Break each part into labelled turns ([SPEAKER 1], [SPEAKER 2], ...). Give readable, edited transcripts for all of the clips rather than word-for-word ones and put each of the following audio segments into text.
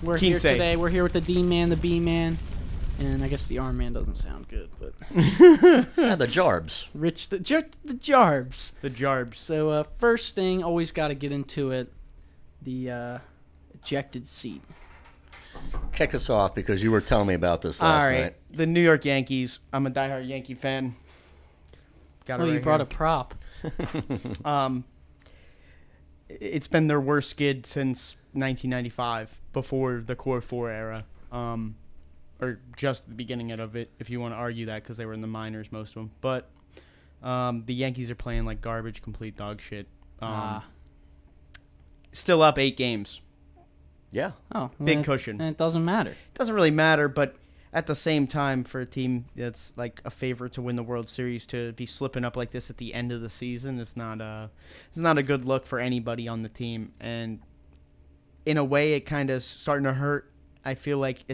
[SPEAKER 1] We're here today. We're here with the D-Man, the B-Man, and I guess the R-Man doesn't sound good, but...
[SPEAKER 2] Yeah, the Jarbs.
[SPEAKER 1] Rich, the Jarbs.
[SPEAKER 3] The Jarbs.
[SPEAKER 1] So, first thing, always got to get into it, the ejected seat.
[SPEAKER 2] Kick us off because you were telling me about this last night.
[SPEAKER 3] The New York Yankees. I'm a diehard Yankee fan.
[SPEAKER 1] You brought a prop.
[SPEAKER 3] It's been their worst skid since 1995, before the Core 4 era, or just the beginning of it, if you want to argue that, because they were in the minors, most of them. But the Yankees are playing like garbage, complete dog shit. Still up 8 games.
[SPEAKER 2] Yeah.
[SPEAKER 1] Oh,
[SPEAKER 3] big cushion.
[SPEAKER 1] And it doesn't matter. It
[SPEAKER 3] doesn't really matter, but at the same time, for a team that's like a favorite to win the World Series, to be slipping up like this at the end of the season is not a good look for anybody on the team. And in a way, it kind of starting to hurt. I feel like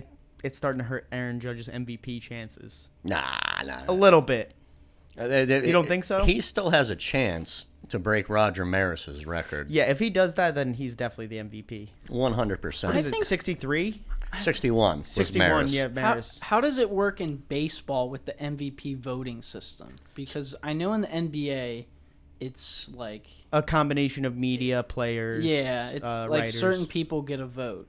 [SPEAKER 3] it's starting to hurt Aaron Judge's MVP chances.
[SPEAKER 2] Nah.
[SPEAKER 3] A little bit.
[SPEAKER 2] You
[SPEAKER 3] don't think so?
[SPEAKER 2] He still has a chance to break Roger Maris's record.
[SPEAKER 3] Yeah, if he does that, then he's definitely the MVP.
[SPEAKER 2] 100%.
[SPEAKER 3] What is it, 63?
[SPEAKER 2] 61 was Maris.
[SPEAKER 3] Yeah, Maris.
[SPEAKER 1] How does it work in baseball with the MVP voting system? Because I know in the NBA, it's like...
[SPEAKER 3] a combination of media, players,
[SPEAKER 1] yeah, it's like
[SPEAKER 3] writers.
[SPEAKER 1] Certain people get a vote.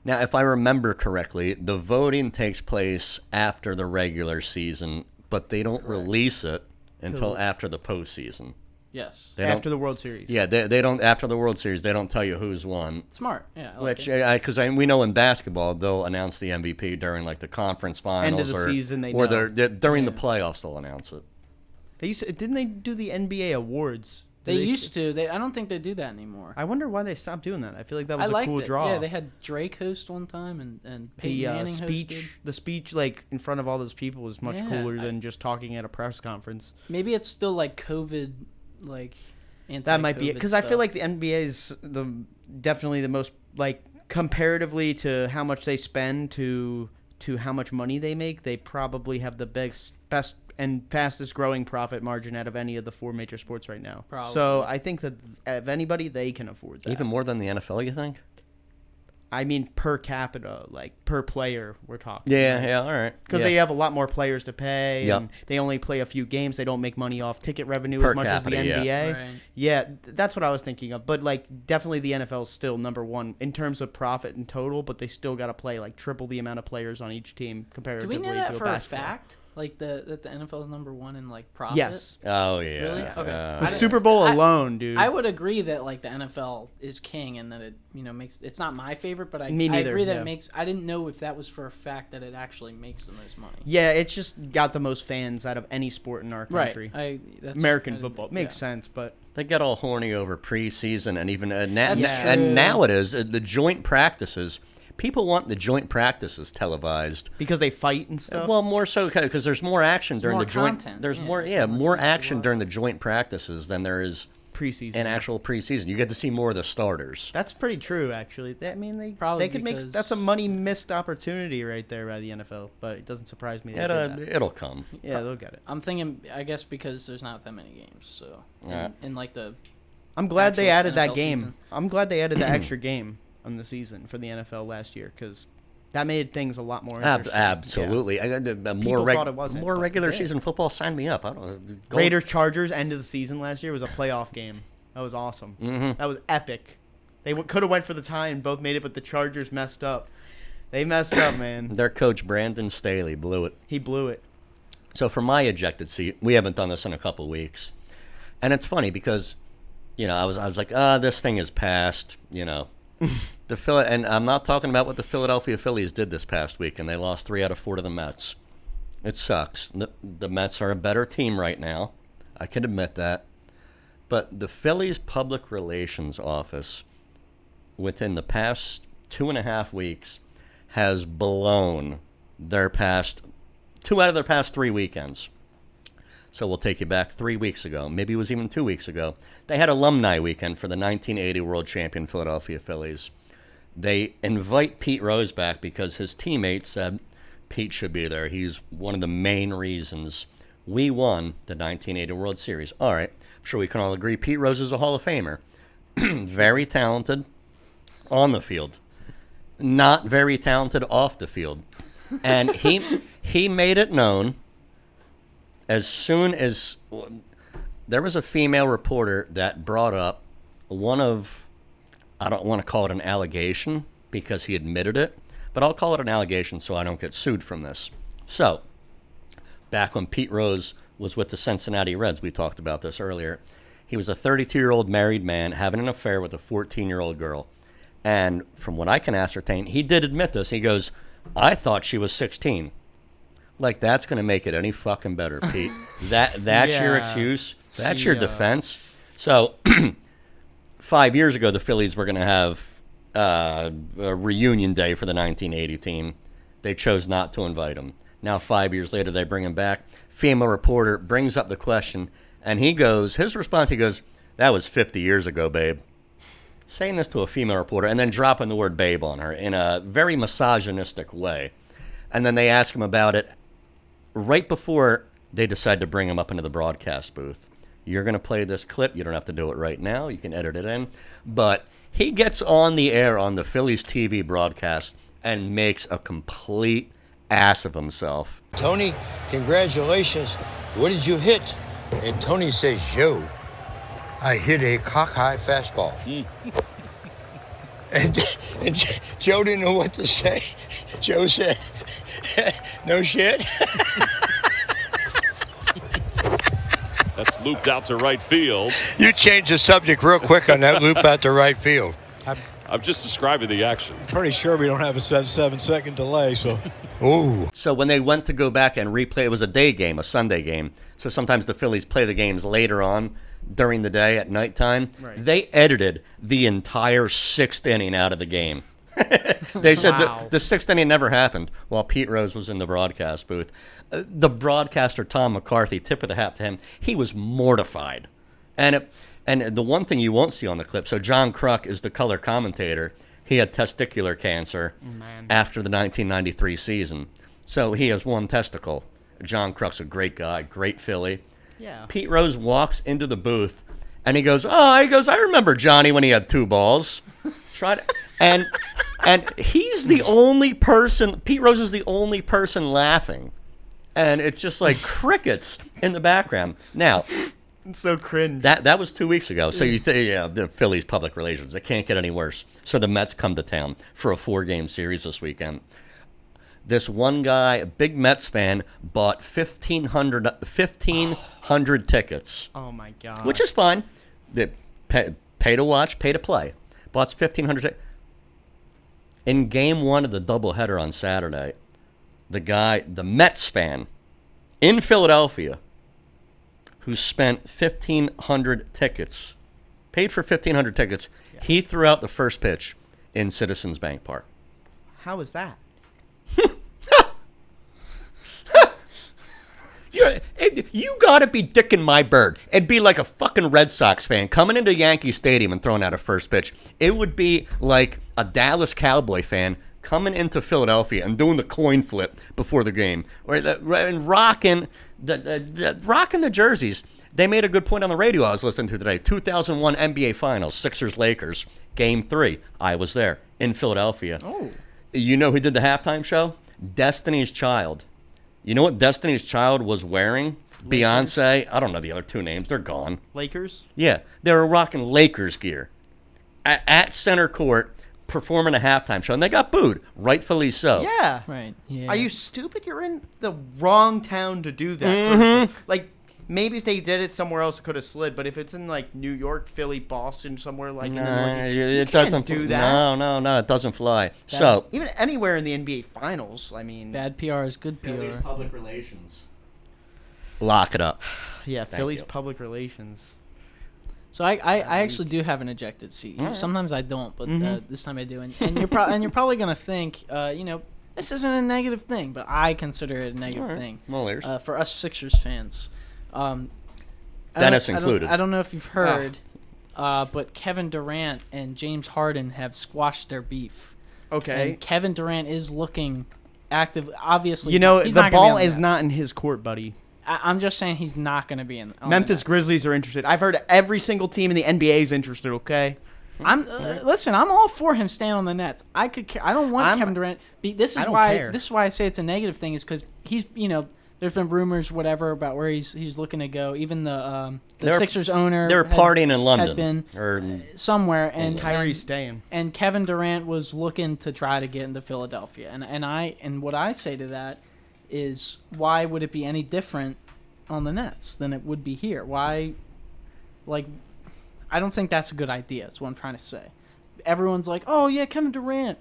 [SPEAKER 2] Now, if I remember correctly, the voting takes place after the regular season, but they don't release it until after the postseason.
[SPEAKER 1] Yes.
[SPEAKER 3] After the World Series.
[SPEAKER 2] Yeah, they don't. After the World Series, they don't tell you who's won.
[SPEAKER 1] Smart. Yeah.
[SPEAKER 2] Because we know in basketball they'll announce the MVP during like the conference finals,
[SPEAKER 3] end of the season. They
[SPEAKER 2] or
[SPEAKER 3] know.
[SPEAKER 2] During the playoffs they'll announce it.
[SPEAKER 3] Didn't they do the NBA awards?
[SPEAKER 1] They used to. I don't think they do that anymore.
[SPEAKER 3] I wonder why they stopped doing that. I feel like that was a cool draw.
[SPEAKER 1] Yeah, they had Drake host one time and Peyton Manning hosted.
[SPEAKER 3] The speech like in front of all those people was much cooler than just talking at a press conference.
[SPEAKER 1] Maybe it's still like COVID, like
[SPEAKER 3] that might be it, because I feel like the NBA is definitely the most, like, comparatively to how much they spend to how much money they make, they probably have the best and fastest growing profit margin out of any of the 4 major sports right now.
[SPEAKER 1] Probably.
[SPEAKER 3] So I think that if anybody, they can afford that.
[SPEAKER 2] Even more than the NFL, you think?
[SPEAKER 3] I mean, per capita, like per player, we're talking.
[SPEAKER 2] Yeah, all right.
[SPEAKER 3] Because they have a lot more players to pay,
[SPEAKER 2] Yep.
[SPEAKER 3] and they only play a few games. They don't make money off ticket revenue
[SPEAKER 2] Per
[SPEAKER 3] as much
[SPEAKER 2] capita,
[SPEAKER 3] as the NBA.
[SPEAKER 1] yeah. Right.
[SPEAKER 3] Yeah, that's what I was thinking of. But like, definitely the NFL is still number one in terms of profit and total. But they still got to play like triple the amount of players on each team comparatively.
[SPEAKER 1] Do we know that
[SPEAKER 3] to
[SPEAKER 1] for
[SPEAKER 3] basketball.
[SPEAKER 1] a fact? Like that the NFL is number one in like profit?
[SPEAKER 3] Yes.
[SPEAKER 2] Oh yeah.
[SPEAKER 1] Really? Okay.
[SPEAKER 3] The Super Bowl alone, dude.
[SPEAKER 1] I would agree that like the NFL is king and that it makes it's not my favorite, but I agree that it makes. I didn't know if that was for a fact that it actually makes the most money.
[SPEAKER 3] Yeah, it's just got the most fans out of any sport in our country.
[SPEAKER 1] Right.
[SPEAKER 3] American football makes sense, but
[SPEAKER 2] they get all horny over preseason and even
[SPEAKER 1] That's
[SPEAKER 2] and now it is the joint practices. People want the joint practices televised
[SPEAKER 3] because they fight and stuff.
[SPEAKER 2] Well, more so because there's more action during the joint.
[SPEAKER 1] Content.
[SPEAKER 2] There's more action during the joint practices than there is
[SPEAKER 3] preseason.
[SPEAKER 2] In actual preseason, you get to see more of the starters.
[SPEAKER 3] That's pretty true, actually. I mean,
[SPEAKER 1] Probably
[SPEAKER 3] they could make that's a money missed opportunity right there by the NFL. But it doesn't surprise me.
[SPEAKER 2] It'll come.
[SPEAKER 3] Yeah, they'll get it.
[SPEAKER 1] I'm thinking, I guess, because there's not that many games. So in like the.
[SPEAKER 3] I'm glad they added that game.
[SPEAKER 1] Season.
[SPEAKER 3] I'm glad they added the extra game on the season for the NFL last year because that made things a lot more interesting.
[SPEAKER 2] Absolutely.
[SPEAKER 3] Yeah.
[SPEAKER 2] More regular season football. Sign me up. I don't know.
[SPEAKER 3] Raiders Chargers end of the season last year was a playoff game. That was awesome.
[SPEAKER 2] Mm-hmm.
[SPEAKER 3] That was epic. They could have went for the tie and both made it, but the Chargers messed up. They messed up, man.
[SPEAKER 2] Their coach Brandon Staley blew it.
[SPEAKER 3] He blew it.
[SPEAKER 2] So for my ejected seat, we haven't done this in a couple of weeks, and it's funny because, I was like, this thing is past, and I'm not talking about what the Philadelphia Phillies did this past week, and they lost 3 out of 4 to the Mets. It sucks. The Mets are a better team right now. I can admit that. But the Phillies public relations office, within the past 2.5 weeks, has blown their past 2 out of their past 3 weekends. So we'll take you back 3 weeks ago. Maybe it was even 2 weeks ago. They had alumni weekend for the 1980 world champion Philadelphia Phillies. They invite Pete Rose back because his teammates said Pete should be there. He's one of the main reasons we won the 1980 World Series. All right. I'm sure we can all agree Pete Rose is a Hall of Famer. Very talented on the field. not very talented off the field. And he made it known as soon as there was a female reporter that brought up one of, I don't want to call it an allegation because he admitted it, but I'll call it an allegation so I don't get sued from this. So, back when Pete Rose was with the Cincinnati Reds, we talked about this earlier, he was a 32-year-old married man having an affair with a 14-year-old girl. And from what I can ascertain, he did admit this. He goes, I thought she was 16. Like, that's going to make it any fucking better, Pete. That's your excuse. That's your defense. So, 5 years ago, the Phillies were going to have a reunion day for the 1980 team. They chose not to invite him. Now, 5 years later, they bring him back. Female reporter brings up the question, and his response, he goes, that was 50 years ago, babe. Saying this to a female reporter and then dropping the word babe on her in a very misogynistic way. And then they ask him about it right before they decide to bring him up into the broadcast booth. You're going to play this clip. You don't have to do it right now. You can edit it in. But he gets on the air on the Phillies TV broadcast and makes a complete ass of himself.
[SPEAKER 4] Tony, congratulations. What did you hit? And Tony says, Joe, I hit a cock-high fastball. And Joe didn't know what to say. Joe said, no shit.
[SPEAKER 5] That's looped out to right field.
[SPEAKER 4] You changed the subject real quick on that loop out to right field.
[SPEAKER 5] I'm just describing the action.
[SPEAKER 6] Pretty sure we don't have a 7-second delay, so.
[SPEAKER 4] Ooh.
[SPEAKER 2] So when they went to go back and replay, it was a day game, a Sunday game. So sometimes the Phillies play the games later on during the day at nighttime. Right. They edited the entire sixth inning out of the game. They said the sixth inning never happened while Pete Rose was in the broadcast booth. The broadcaster, Tom McCarthy, tip of the hat to him, he was mortified. And the one thing you won't see on the clip, so John Kruk is the color commentator. He had testicular cancer after the 1993 season. So he has one testicle. John Kruk's a great guy, great Philly.
[SPEAKER 3] Yeah.
[SPEAKER 2] Pete Rose walks into the booth, and he goes, I remember Johnny when he had two balls. And he's the only person, Pete Rose is the only person laughing. And it's just like crickets in the background. Now,
[SPEAKER 3] it's so cringe.
[SPEAKER 2] That was 2 weeks ago. So the Phillies public relations, it can't get any worse. So the Mets come to town for a 4-game series this weekend. This one guy, a big Mets fan, bought 1,500 tickets.
[SPEAKER 3] Oh, my God.
[SPEAKER 2] Which is fine. Pay to watch, pay to play. Bought 1,500 tickets. In game one of the doubleheader on Saturday, the Mets fan in Philadelphia, who spent 1,500 tickets, paid for 1,500 tickets, he threw out the first pitch in Citizens Bank Park.
[SPEAKER 3] How was that?
[SPEAKER 2] You gotta be dicking my bird. It'd be like a fucking Red Sox fan coming into Yankee Stadium and throwing out a first pitch. It would be like a Dallas Cowboy fan coming into Philadelphia and doing the coin flip before the game, and rocking the jerseys. They made a good point on the radio I was listening to today. 2001 NBA Finals, Sixers-Lakers, Game 3. I was there in Philadelphia.
[SPEAKER 3] Oh.
[SPEAKER 2] You know who did the halftime show? Destiny's Child. You know what Destiny's Child was wearing? Lakers? Beyonce. I don't know the other two names. They're gone.
[SPEAKER 3] Lakers?
[SPEAKER 2] Yeah. They were rocking Lakers gear at center court performing a halftime show, and they got booed. Rightfully so.
[SPEAKER 3] Yeah.
[SPEAKER 1] Right. Yeah.
[SPEAKER 3] Are you stupid? You're in the wrong town to do that.
[SPEAKER 2] Mm-hmm.
[SPEAKER 3] Like, maybe if they did it somewhere else, it could have slid. But if it's in, like, New York, Philly, Boston, somewhere like in the Northeast, you can't do that.
[SPEAKER 2] No, it doesn't fly. So
[SPEAKER 3] even anywhere in the NBA Finals, I mean,
[SPEAKER 1] bad PR is good PR.
[SPEAKER 2] Philly's public relations. Lock it up.
[SPEAKER 3] Yeah, Philly's public relations.
[SPEAKER 1] So I actually do have an ejected seat. Right. Sometimes I don't, but this time I do. And you're probably gonna think, this isn't a negative thing, but I consider it a negative thing.
[SPEAKER 2] Well,
[SPEAKER 1] for us Sixers fans.
[SPEAKER 2] Dennis included.
[SPEAKER 1] I don't know if you've heard, but Kevin Durant and James Harden have squashed their beef.
[SPEAKER 3] Okay.
[SPEAKER 1] And Kevin Durant is looking active. Obviously,
[SPEAKER 3] he's the ball is not in his court, buddy.
[SPEAKER 1] I'm just saying he's not going to be in.
[SPEAKER 3] Memphis Grizzlies are interested. I've heard every single team in the NBA is interested. Okay.
[SPEAKER 1] Listen. I'm all for him staying on the Nets. I don't want Kevin Durant. This is why I say it's a negative thing. Is because he's there's been rumors whatever about where he's looking to go. Even the Sixers owner
[SPEAKER 2] they're partying in London
[SPEAKER 1] had been
[SPEAKER 2] or
[SPEAKER 1] somewhere, and
[SPEAKER 3] Kyrie's staying.
[SPEAKER 1] And Kevin Durant was looking to try to get into Philadelphia. And what I say to that is, why would it be any different on the Nets than it would be here? Why, I don't think that's a good idea. Is what I'm trying to say. Everyone's like, oh yeah, Kevin Durant.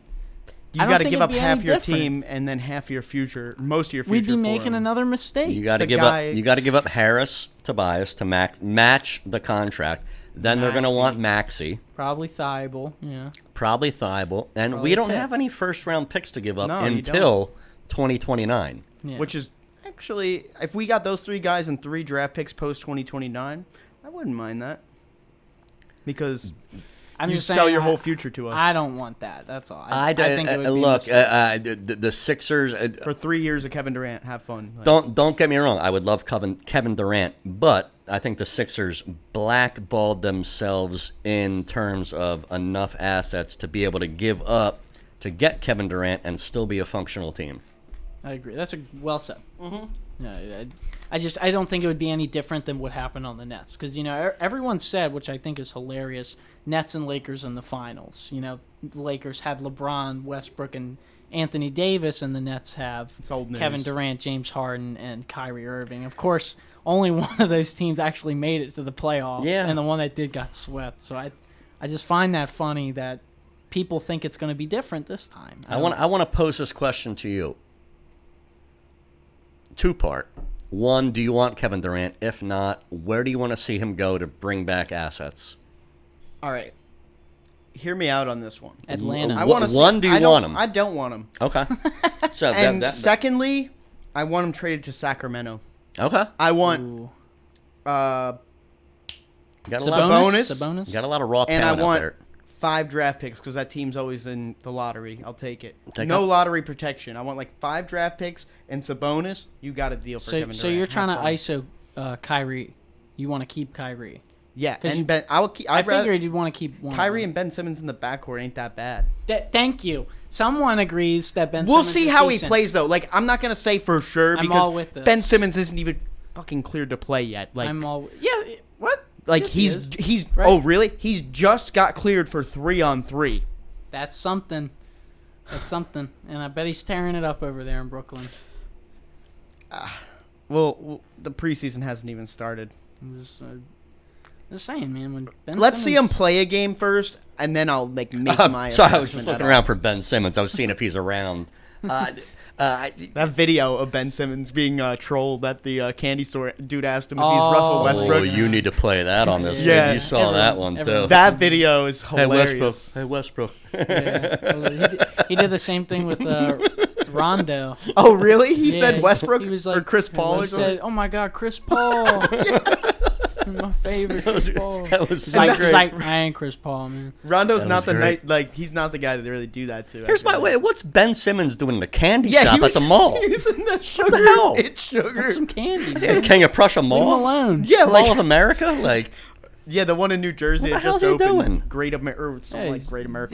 [SPEAKER 3] You got to give up half your team and then half your future, most of your future.
[SPEAKER 1] We'd be making another mistake.
[SPEAKER 2] You got to give up. You got to give up Harris, Tobias to match the contract. Then they're going to want Maxey.
[SPEAKER 1] Probably Thibault. Yeah.
[SPEAKER 2] Probably Thibault, and we don't have any first-round picks to give up until 2029.
[SPEAKER 1] Yeah.
[SPEAKER 3] Which is actually, if we got those 3 guys and 3 draft picks post 2029, I wouldn't mind that. Because
[SPEAKER 1] I'm
[SPEAKER 3] you
[SPEAKER 1] just
[SPEAKER 3] sell
[SPEAKER 1] saying,
[SPEAKER 3] your whole future to us.
[SPEAKER 1] I don't want that. That's all.
[SPEAKER 2] I
[SPEAKER 1] think it would be
[SPEAKER 2] look. The Sixers
[SPEAKER 3] for 3 years of Kevin Durant. Have fun.
[SPEAKER 2] Don't get me wrong. I would love Kevin Durant, but I think the Sixers blackballed themselves in terms of enough assets to be able to give up to get Kevin Durant and still be a functional team.
[SPEAKER 1] I agree. That's well said. Mm-hmm. Yeah, I don't think it would be any different than what happened on the Nets, because everyone said, which I think is hilarious, Nets and Lakers in the finals. The Lakers had LeBron, Westbrook, and Anthony Davis, and the Nets have Kevin Durant, James Harden, and Kyrie Irving. Of course, only one of those teams actually made it to the playoffs, and the one that did got swept. So I just find that funny that people think it's going to be different this time.
[SPEAKER 2] I want to pose this question to you. 2-part. 1, do you want Kevin Durant? If not, where do you want to see him go to bring back assets?
[SPEAKER 3] All right. Hear me out on this one.
[SPEAKER 1] Atlanta.
[SPEAKER 3] I want to.
[SPEAKER 2] Do you want him?
[SPEAKER 3] I don't want him.
[SPEAKER 2] Okay. So
[SPEAKER 3] and secondly, I want him traded to Sacramento.
[SPEAKER 2] Okay.
[SPEAKER 3] I want
[SPEAKER 2] Sabonis.
[SPEAKER 1] Sabonis.
[SPEAKER 2] You got a lot of raw
[SPEAKER 3] and
[SPEAKER 2] talent
[SPEAKER 3] I want
[SPEAKER 2] out there.
[SPEAKER 3] 5 draft picks because that team's always in the lottery. I'll take it.
[SPEAKER 2] No
[SPEAKER 3] lottery protection. I want 5 draft picks and Sabonis. You got a deal for Kevin Durant.
[SPEAKER 1] So you're trying to ISO Kyrie. You want to keep Kyrie.
[SPEAKER 3] Yeah, and Ben.
[SPEAKER 1] I figured you'd want to keep one.
[SPEAKER 3] Kyrie and Ben Simmons in the backcourt ain't that bad.
[SPEAKER 1] Thank you. Someone agrees that Ben.
[SPEAKER 3] We'll
[SPEAKER 1] Simmons
[SPEAKER 3] see
[SPEAKER 1] is
[SPEAKER 3] how
[SPEAKER 1] decent.
[SPEAKER 3] he plays though. I'm not gonna say for sure
[SPEAKER 1] I'm all
[SPEAKER 3] because
[SPEAKER 1] with this.
[SPEAKER 3] Ben Simmons isn't even fucking cleared to play yet.
[SPEAKER 1] I'm all. Yeah. What? Yes,
[SPEAKER 3] he's
[SPEAKER 1] right?
[SPEAKER 3] Oh really? He's just got cleared for 3-on-3.
[SPEAKER 1] That's something. And I bet he's tearing it up over there in Brooklyn.
[SPEAKER 3] Well, the preseason hasn't even started.
[SPEAKER 1] I'm just saying, man. When
[SPEAKER 3] Let's see him play a game first, and then I'll make my assessment.
[SPEAKER 2] Sorry, I was just looking around for Ben Simmons. I was seeing if he's around.
[SPEAKER 3] That video of Ben Simmons being trolled at the candy store, dude asked him if he's Russell Westbrook.
[SPEAKER 2] Oh, you need to play that on this.
[SPEAKER 3] Yeah.
[SPEAKER 2] You saw that one too.
[SPEAKER 3] That video is hilarious.
[SPEAKER 2] Hey Westbrook.
[SPEAKER 1] Yeah. He did the same thing with Rondo.
[SPEAKER 3] Oh really? He said Westbrook
[SPEAKER 1] he was like,
[SPEAKER 3] or Chris Paul?
[SPEAKER 1] He said, "Oh my God, Chris Paul." My favorite Chris Paul.
[SPEAKER 2] That was
[SPEAKER 1] so great. I ain't Chris Paul, man.
[SPEAKER 3] Rondo's not the night, he's not the guy to really do that to.
[SPEAKER 2] Here's my way. What's Ben Simmons doing in the candy shop at the mall?
[SPEAKER 3] He's in the sugar.
[SPEAKER 2] What the hell?
[SPEAKER 3] It's sugar.
[SPEAKER 1] That's some candy.
[SPEAKER 2] Yeah, King of Prussia Mall.
[SPEAKER 1] Leave him alone.
[SPEAKER 3] Yeah,
[SPEAKER 2] Mall of America.
[SPEAKER 3] Yeah, the one in New Jersey
[SPEAKER 2] What
[SPEAKER 3] that
[SPEAKER 2] the
[SPEAKER 3] just
[SPEAKER 2] hell is he
[SPEAKER 3] opened.
[SPEAKER 2] doing?
[SPEAKER 3] Great American
[SPEAKER 1] Leave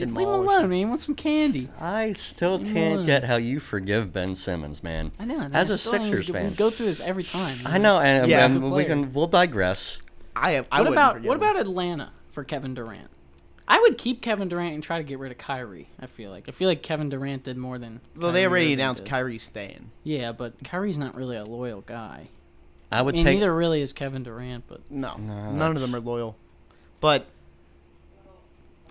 [SPEAKER 1] him
[SPEAKER 3] Mall.
[SPEAKER 1] alone, man. He wants some candy.
[SPEAKER 2] I still can't get how you forgive Ben Simmons, man.
[SPEAKER 1] I know.
[SPEAKER 2] As a Sixers fan,
[SPEAKER 1] we go through this every time. Man.
[SPEAKER 2] I know, and
[SPEAKER 1] player.
[SPEAKER 2] we'll digress.
[SPEAKER 1] What about Atlanta for Kevin Durant? I would keep Kevin Durant and try to get rid of Kyrie. I feel like Kevin Durant did more than.
[SPEAKER 3] Well, they already announced Kyrie's staying.
[SPEAKER 1] Yeah, but Kyrie's not really a loyal guy.
[SPEAKER 2] I mean,
[SPEAKER 1] neither really is Kevin Durant, but
[SPEAKER 3] none of them are loyal. But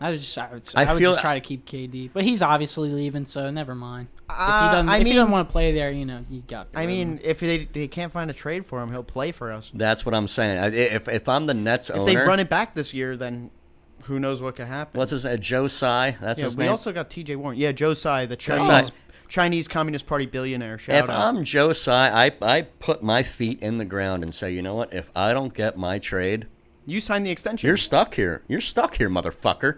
[SPEAKER 1] I would just try to keep KD, but he's obviously leaving, so never mind. If he doesn't want to play there, you got.
[SPEAKER 3] If they can't find a trade for him, he'll play for us.
[SPEAKER 2] That's what I'm saying. If I'm the Nets owner,
[SPEAKER 3] if they run it back this year, then who knows what could happen?
[SPEAKER 2] What's his name? Joe Tsai. That's his name.
[SPEAKER 3] We also got T.J. Warren. Yeah, Joe Tsai, the Chinese Communist Party billionaire.
[SPEAKER 2] If I'm Joe Tsai, I put my feet in the ground and say, you know what? If I don't get my trade,
[SPEAKER 3] you sign the extension.
[SPEAKER 2] You're stuck here. You're stuck here, motherfucker.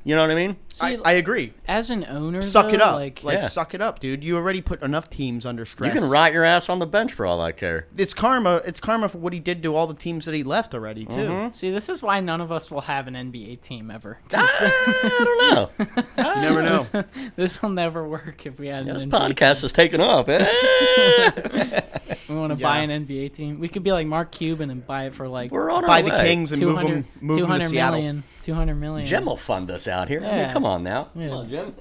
[SPEAKER 2] You know what I mean?
[SPEAKER 1] See,
[SPEAKER 3] I agree.
[SPEAKER 1] as an owner,
[SPEAKER 3] Suck it
[SPEAKER 1] though,
[SPEAKER 3] up.
[SPEAKER 1] Like,
[SPEAKER 2] Yeah.
[SPEAKER 3] Suck it up, dude. You already put enough teams under stress.
[SPEAKER 2] You can rot your ass on the bench for all I care.
[SPEAKER 3] It's karma. It's karma for what he did to all the teams that he left already, too.
[SPEAKER 1] see, this is why none of us will have an NBA team ever.
[SPEAKER 2] I don't know.
[SPEAKER 3] You never know.
[SPEAKER 1] This will never work if we had
[SPEAKER 2] This
[SPEAKER 1] an NBA
[SPEAKER 2] podcast is taking off.
[SPEAKER 1] We want to buy an NBA team. We could be like Mark Cuban and buy it for like
[SPEAKER 2] We're on our
[SPEAKER 3] Buy
[SPEAKER 2] way.
[SPEAKER 3] the Kings and move
[SPEAKER 1] 200,
[SPEAKER 3] them to
[SPEAKER 1] 200
[SPEAKER 3] Seattle.
[SPEAKER 1] million. 200 million.
[SPEAKER 2] Jim will fund us out here. I mean,
[SPEAKER 1] Yeah.
[SPEAKER 2] come on now.
[SPEAKER 1] Yeah.
[SPEAKER 2] Come on, Jim.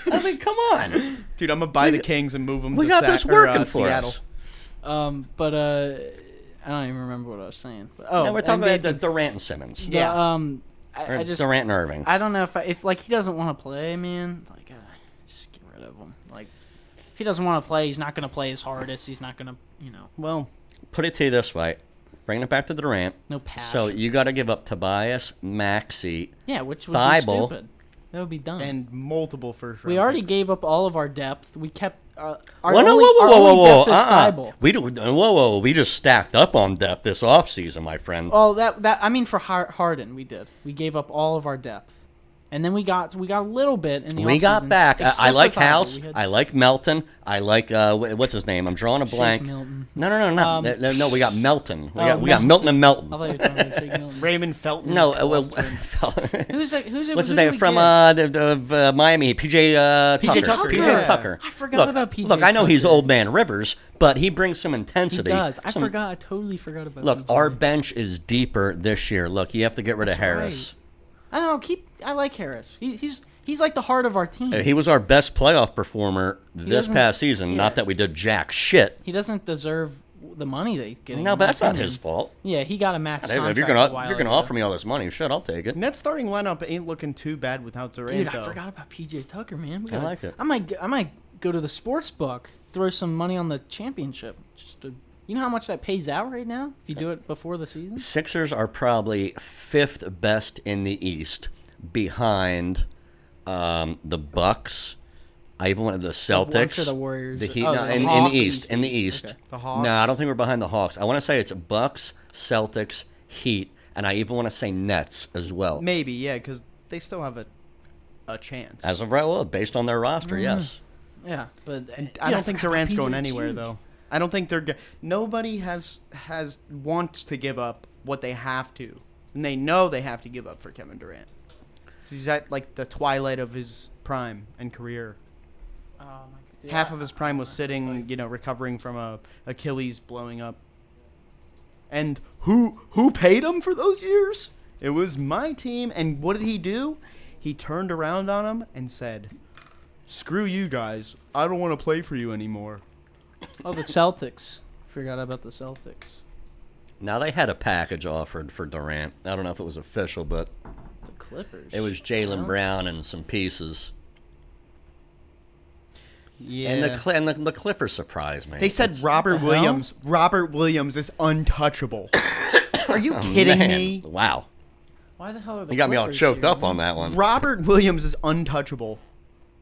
[SPEAKER 2] I mean, come on.
[SPEAKER 3] Dude, I'm going to buy the Kings and move them
[SPEAKER 2] We
[SPEAKER 3] to
[SPEAKER 2] got this working for
[SPEAKER 3] Seattle.
[SPEAKER 2] us.
[SPEAKER 1] But I don't even remember what I was saying. But,
[SPEAKER 2] No, we're talking
[SPEAKER 1] NBA
[SPEAKER 2] about
[SPEAKER 1] team.
[SPEAKER 2] Durant and Simmons.
[SPEAKER 3] Yeah.
[SPEAKER 1] I just
[SPEAKER 2] Durant and Irving.
[SPEAKER 1] I don't know if like he doesn't want to play, man. Like, just get rid of him. Like, if he doesn't want to play, he's not going to play his hardest. He's not going to,
[SPEAKER 3] Well,
[SPEAKER 2] Put it to you this way. Bringing it back to Durant.
[SPEAKER 1] no passion.
[SPEAKER 2] So you got to give up Tobias, Maxey.
[SPEAKER 1] yeah, which would
[SPEAKER 2] Thibault.
[SPEAKER 1] be stupid. That would be dumb.
[SPEAKER 3] and multiple first round.
[SPEAKER 1] we already
[SPEAKER 3] picks.
[SPEAKER 1] gave up all of our depth. We kept our
[SPEAKER 2] Whoa,
[SPEAKER 1] only,
[SPEAKER 2] whoa,
[SPEAKER 1] our
[SPEAKER 2] whoa,
[SPEAKER 1] only
[SPEAKER 2] whoa,
[SPEAKER 1] depth is Thibault.
[SPEAKER 2] We do. Whoa. We just stacked up on depth this offseason, my friend.
[SPEAKER 1] Oh, that I mean for Harden, we did. We gave up all of our depth, and then we got a little bit in the
[SPEAKER 2] We got
[SPEAKER 1] offseason,
[SPEAKER 2] back.
[SPEAKER 1] except
[SPEAKER 2] I like
[SPEAKER 1] for Thibault.
[SPEAKER 2] House.
[SPEAKER 1] We had
[SPEAKER 2] I like Melton. I like what's his name? I'm drawing a
[SPEAKER 1] Shake
[SPEAKER 2] blank.
[SPEAKER 1] Milton.
[SPEAKER 2] No. No, we got Melton. We
[SPEAKER 1] Oh,
[SPEAKER 2] got Milton and Melton.
[SPEAKER 1] I thought you were talking about Shake Milton.
[SPEAKER 3] Raymond Felton.
[SPEAKER 2] No,
[SPEAKER 1] Who's
[SPEAKER 2] what's his
[SPEAKER 1] who
[SPEAKER 2] name
[SPEAKER 1] did
[SPEAKER 2] from
[SPEAKER 1] we get?
[SPEAKER 2] Miami? PJ Tucker. PJ Tucker.
[SPEAKER 1] I forgot
[SPEAKER 2] Look,
[SPEAKER 1] about PJ
[SPEAKER 2] Look, I know he's
[SPEAKER 1] Tucker.
[SPEAKER 2] old man Rivers, but he brings some
[SPEAKER 1] He
[SPEAKER 2] intensity.
[SPEAKER 1] does. I
[SPEAKER 2] some-
[SPEAKER 1] forgot. I totally forgot about.
[SPEAKER 2] Look,
[SPEAKER 1] PJ.
[SPEAKER 2] our bench is deeper this year. Look, you have to get rid of
[SPEAKER 1] That's
[SPEAKER 2] Harris.
[SPEAKER 1] I don't know. I like Harris. He's like the heart of our team.
[SPEAKER 2] He was our best playoff performer this
[SPEAKER 1] doesn't-
[SPEAKER 2] past season.
[SPEAKER 1] yeah.
[SPEAKER 2] Not that we did jack shit.
[SPEAKER 1] He doesn't deserve the money that he's getting.
[SPEAKER 2] No,
[SPEAKER 1] in
[SPEAKER 2] but
[SPEAKER 1] my
[SPEAKER 2] that's not
[SPEAKER 1] opinion.
[SPEAKER 2] his fault.
[SPEAKER 1] Yeah, he got a max contract.
[SPEAKER 2] If you're
[SPEAKER 1] a
[SPEAKER 2] gonna
[SPEAKER 1] while
[SPEAKER 2] you're gonna
[SPEAKER 1] ago.
[SPEAKER 2] offer me all this money, shit, I'll take it.
[SPEAKER 3] That starting lineup ain't looking too bad without Durant.
[SPEAKER 1] Dude, I
[SPEAKER 3] though.
[SPEAKER 1] forgot about PJ Tucker, man. We
[SPEAKER 2] I
[SPEAKER 1] gotta-
[SPEAKER 2] like it.
[SPEAKER 1] I might go to the sports book, throw some money on the championship. You know how much that pays out right now if you do it before the season?
[SPEAKER 2] Sixers are probably fifth best in the East, behind the Bucks. I even went to the Celtics.
[SPEAKER 1] or the Warriors?
[SPEAKER 2] The Heat.
[SPEAKER 1] Oh,
[SPEAKER 2] No,
[SPEAKER 1] the
[SPEAKER 2] in
[SPEAKER 1] Hawks.
[SPEAKER 2] the East. In the East.
[SPEAKER 1] Okay.
[SPEAKER 3] The Hawks.
[SPEAKER 2] No, I don't think we're behind the Hawks. I want to say it's Bucks, Celtics, Heat, and I even want to say Nets as well.
[SPEAKER 3] Maybe, yeah, because they still have a chance.
[SPEAKER 2] As of right, well, based on their roster, yes.
[SPEAKER 1] Yeah, but
[SPEAKER 3] I don't think Durant's going
[SPEAKER 1] PJ. It's
[SPEAKER 3] anywhere
[SPEAKER 1] huge.
[SPEAKER 3] though. I don't think nobody has wants to give up what they have to, and they know they have to give up for Kevin Durant. He's at like the twilight of his prime and career.
[SPEAKER 1] Oh, my God. Dude,
[SPEAKER 3] Half of his prime was sitting, recovering from a Achilles blowing up. And who paid him for those years? It was my team. And what did he do? He turned around on him and said, "Screw you guys. I don't want to play for you anymore."
[SPEAKER 1] Oh, the Celtics. Forgot about the Celtics.
[SPEAKER 2] Now, they had a package offered for Durant. I don't know if it was official, but
[SPEAKER 1] The Clippers.
[SPEAKER 2] it was Jaylen
[SPEAKER 1] Well,
[SPEAKER 2] Brown and some pieces.
[SPEAKER 3] Yeah.
[SPEAKER 2] And the Clippers surprised me.
[SPEAKER 3] They said
[SPEAKER 2] It's-
[SPEAKER 3] Robert
[SPEAKER 1] hell?
[SPEAKER 3] Williams. Robert Williams is untouchable. Are you kidding
[SPEAKER 2] Man,
[SPEAKER 3] me?
[SPEAKER 2] Wow.
[SPEAKER 1] Why the hell are the
[SPEAKER 2] You got me all
[SPEAKER 1] Clippers
[SPEAKER 2] choked
[SPEAKER 1] here,
[SPEAKER 2] up
[SPEAKER 1] man?
[SPEAKER 2] on that one.
[SPEAKER 3] Robert Williams is untouchable.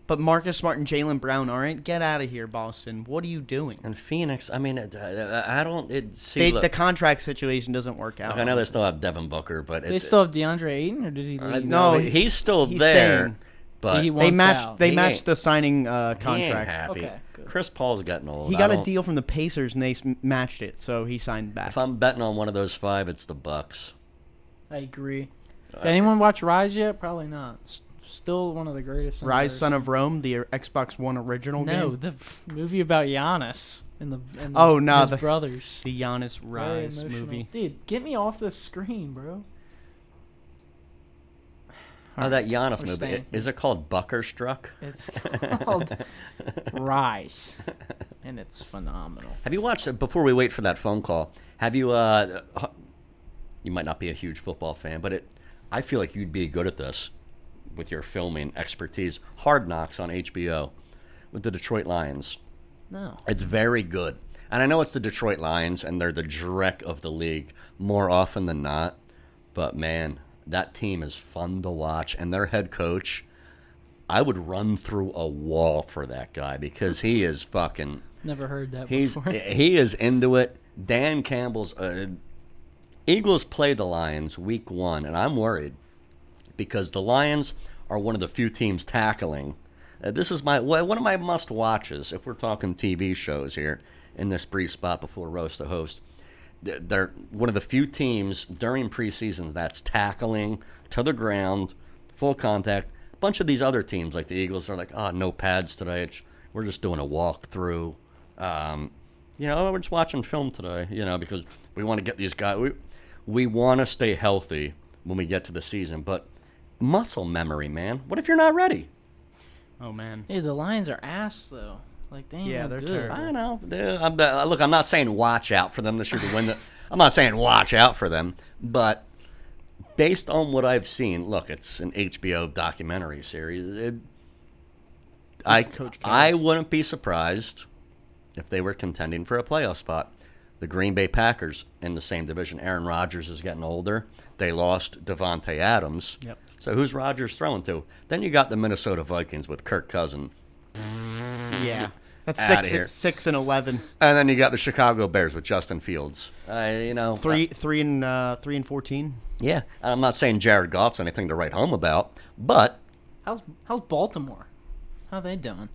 [SPEAKER 3] But Marcus Smart and Jaylen Brown aren't. Get out of here, Boston. What are you doing?
[SPEAKER 2] And Phoenix, I mean, I don't see. Look,
[SPEAKER 3] The contract situation doesn't work out.
[SPEAKER 2] look, I know they still have Devin Booker, but
[SPEAKER 1] They
[SPEAKER 2] it's
[SPEAKER 1] still have DeAndre Ayton, or did he leave?
[SPEAKER 3] No,
[SPEAKER 2] he's still
[SPEAKER 3] he's
[SPEAKER 2] there,
[SPEAKER 3] staying.
[SPEAKER 2] but
[SPEAKER 1] He
[SPEAKER 2] he
[SPEAKER 1] wants out.
[SPEAKER 3] They
[SPEAKER 2] He
[SPEAKER 3] matched
[SPEAKER 2] ain't-
[SPEAKER 3] the signing
[SPEAKER 2] ain't
[SPEAKER 3] contract.
[SPEAKER 2] happy.
[SPEAKER 1] Okay, good.
[SPEAKER 2] Chris Paul's getting old.
[SPEAKER 3] He
[SPEAKER 2] I
[SPEAKER 3] got a
[SPEAKER 2] don't-
[SPEAKER 3] deal from the Pacers, and they matched it, so he signed back.
[SPEAKER 2] If I'm betting on one of those five, it's the Bucks.
[SPEAKER 1] I agree. Did anyone watch Rise yet? Probably not. Still one of the greatest. in the
[SPEAKER 3] Rise,
[SPEAKER 1] verse.
[SPEAKER 3] Son of Rome, the Xbox One original
[SPEAKER 1] No,
[SPEAKER 3] game.
[SPEAKER 1] the movie about Giannis and
[SPEAKER 3] Oh, no,
[SPEAKER 1] his
[SPEAKER 3] the-
[SPEAKER 1] brothers.
[SPEAKER 3] The Giannis
[SPEAKER 1] Very
[SPEAKER 3] Rise
[SPEAKER 1] emotional.
[SPEAKER 3] movie.
[SPEAKER 1] Dude, get me off the screen, bro.
[SPEAKER 2] Oh, that Giannis
[SPEAKER 1] we're
[SPEAKER 2] movie.
[SPEAKER 1] staying.
[SPEAKER 2] Is it called Buckerstruck?
[SPEAKER 1] It's called Rise, and it's phenomenal.
[SPEAKER 2] Have you watched, before we wait for that phone call, have you, you might not be a huge football fan, but I feel like you'd be good at this with your filming expertise. Hard Knocks on HBO with the Detroit Lions.
[SPEAKER 1] No.
[SPEAKER 2] It's very good. And I know it's the Detroit Lions, and they're the dreck of the league more often than not. But, man, that team is fun to watch. And their head coach, I would run through a wall for that guy because he is fucking...
[SPEAKER 1] Never heard that
[SPEAKER 2] He
[SPEAKER 1] before.
[SPEAKER 2] is into it. Dan Campbell's Eagles play the Lions week 1, and I'm worried because the Lions are one of the few teams tackling. This is one of my must-watches if we're talking TV shows here in this brief spot before Roast the Host. They're one of the few teams during preseason that's tackling to the ground, full contact. A bunch of these other teams, like the Eagles, are like, oh, no pads today. We're just doing a walkthrough. We're just watching film today, because we want to get these guys. We want to stay healthy when we get to the season. But muscle memory, man. What if you're not ready?
[SPEAKER 3] Oh, man.
[SPEAKER 1] Hey, the Lions are ass, though. Like, they ain't
[SPEAKER 3] they're
[SPEAKER 1] good.
[SPEAKER 3] terrible.
[SPEAKER 2] I know. Look, I'm not saying watch out for them this year to win. I'm not saying watch out for them. But based on what I've seen, look, it's an HBO documentary series. I wouldn't be surprised if they were contending for a playoff spot. The Green Bay Packers in the same division. Aaron Rodgers is getting older. They lost Devontae Adams.
[SPEAKER 3] Yep.
[SPEAKER 2] So who's Rodgers throwing to? Then you got the Minnesota Vikings with Kirk Cousins.
[SPEAKER 3] Yeah. That's
[SPEAKER 2] Outta here.
[SPEAKER 3] 6-11.
[SPEAKER 2] And then you got the Chicago Bears with Justin Fields.
[SPEAKER 3] 3-14.
[SPEAKER 2] Yeah. I'm not saying Jared Goff's anything to write home about, but
[SPEAKER 1] How's Baltimore? How they doing?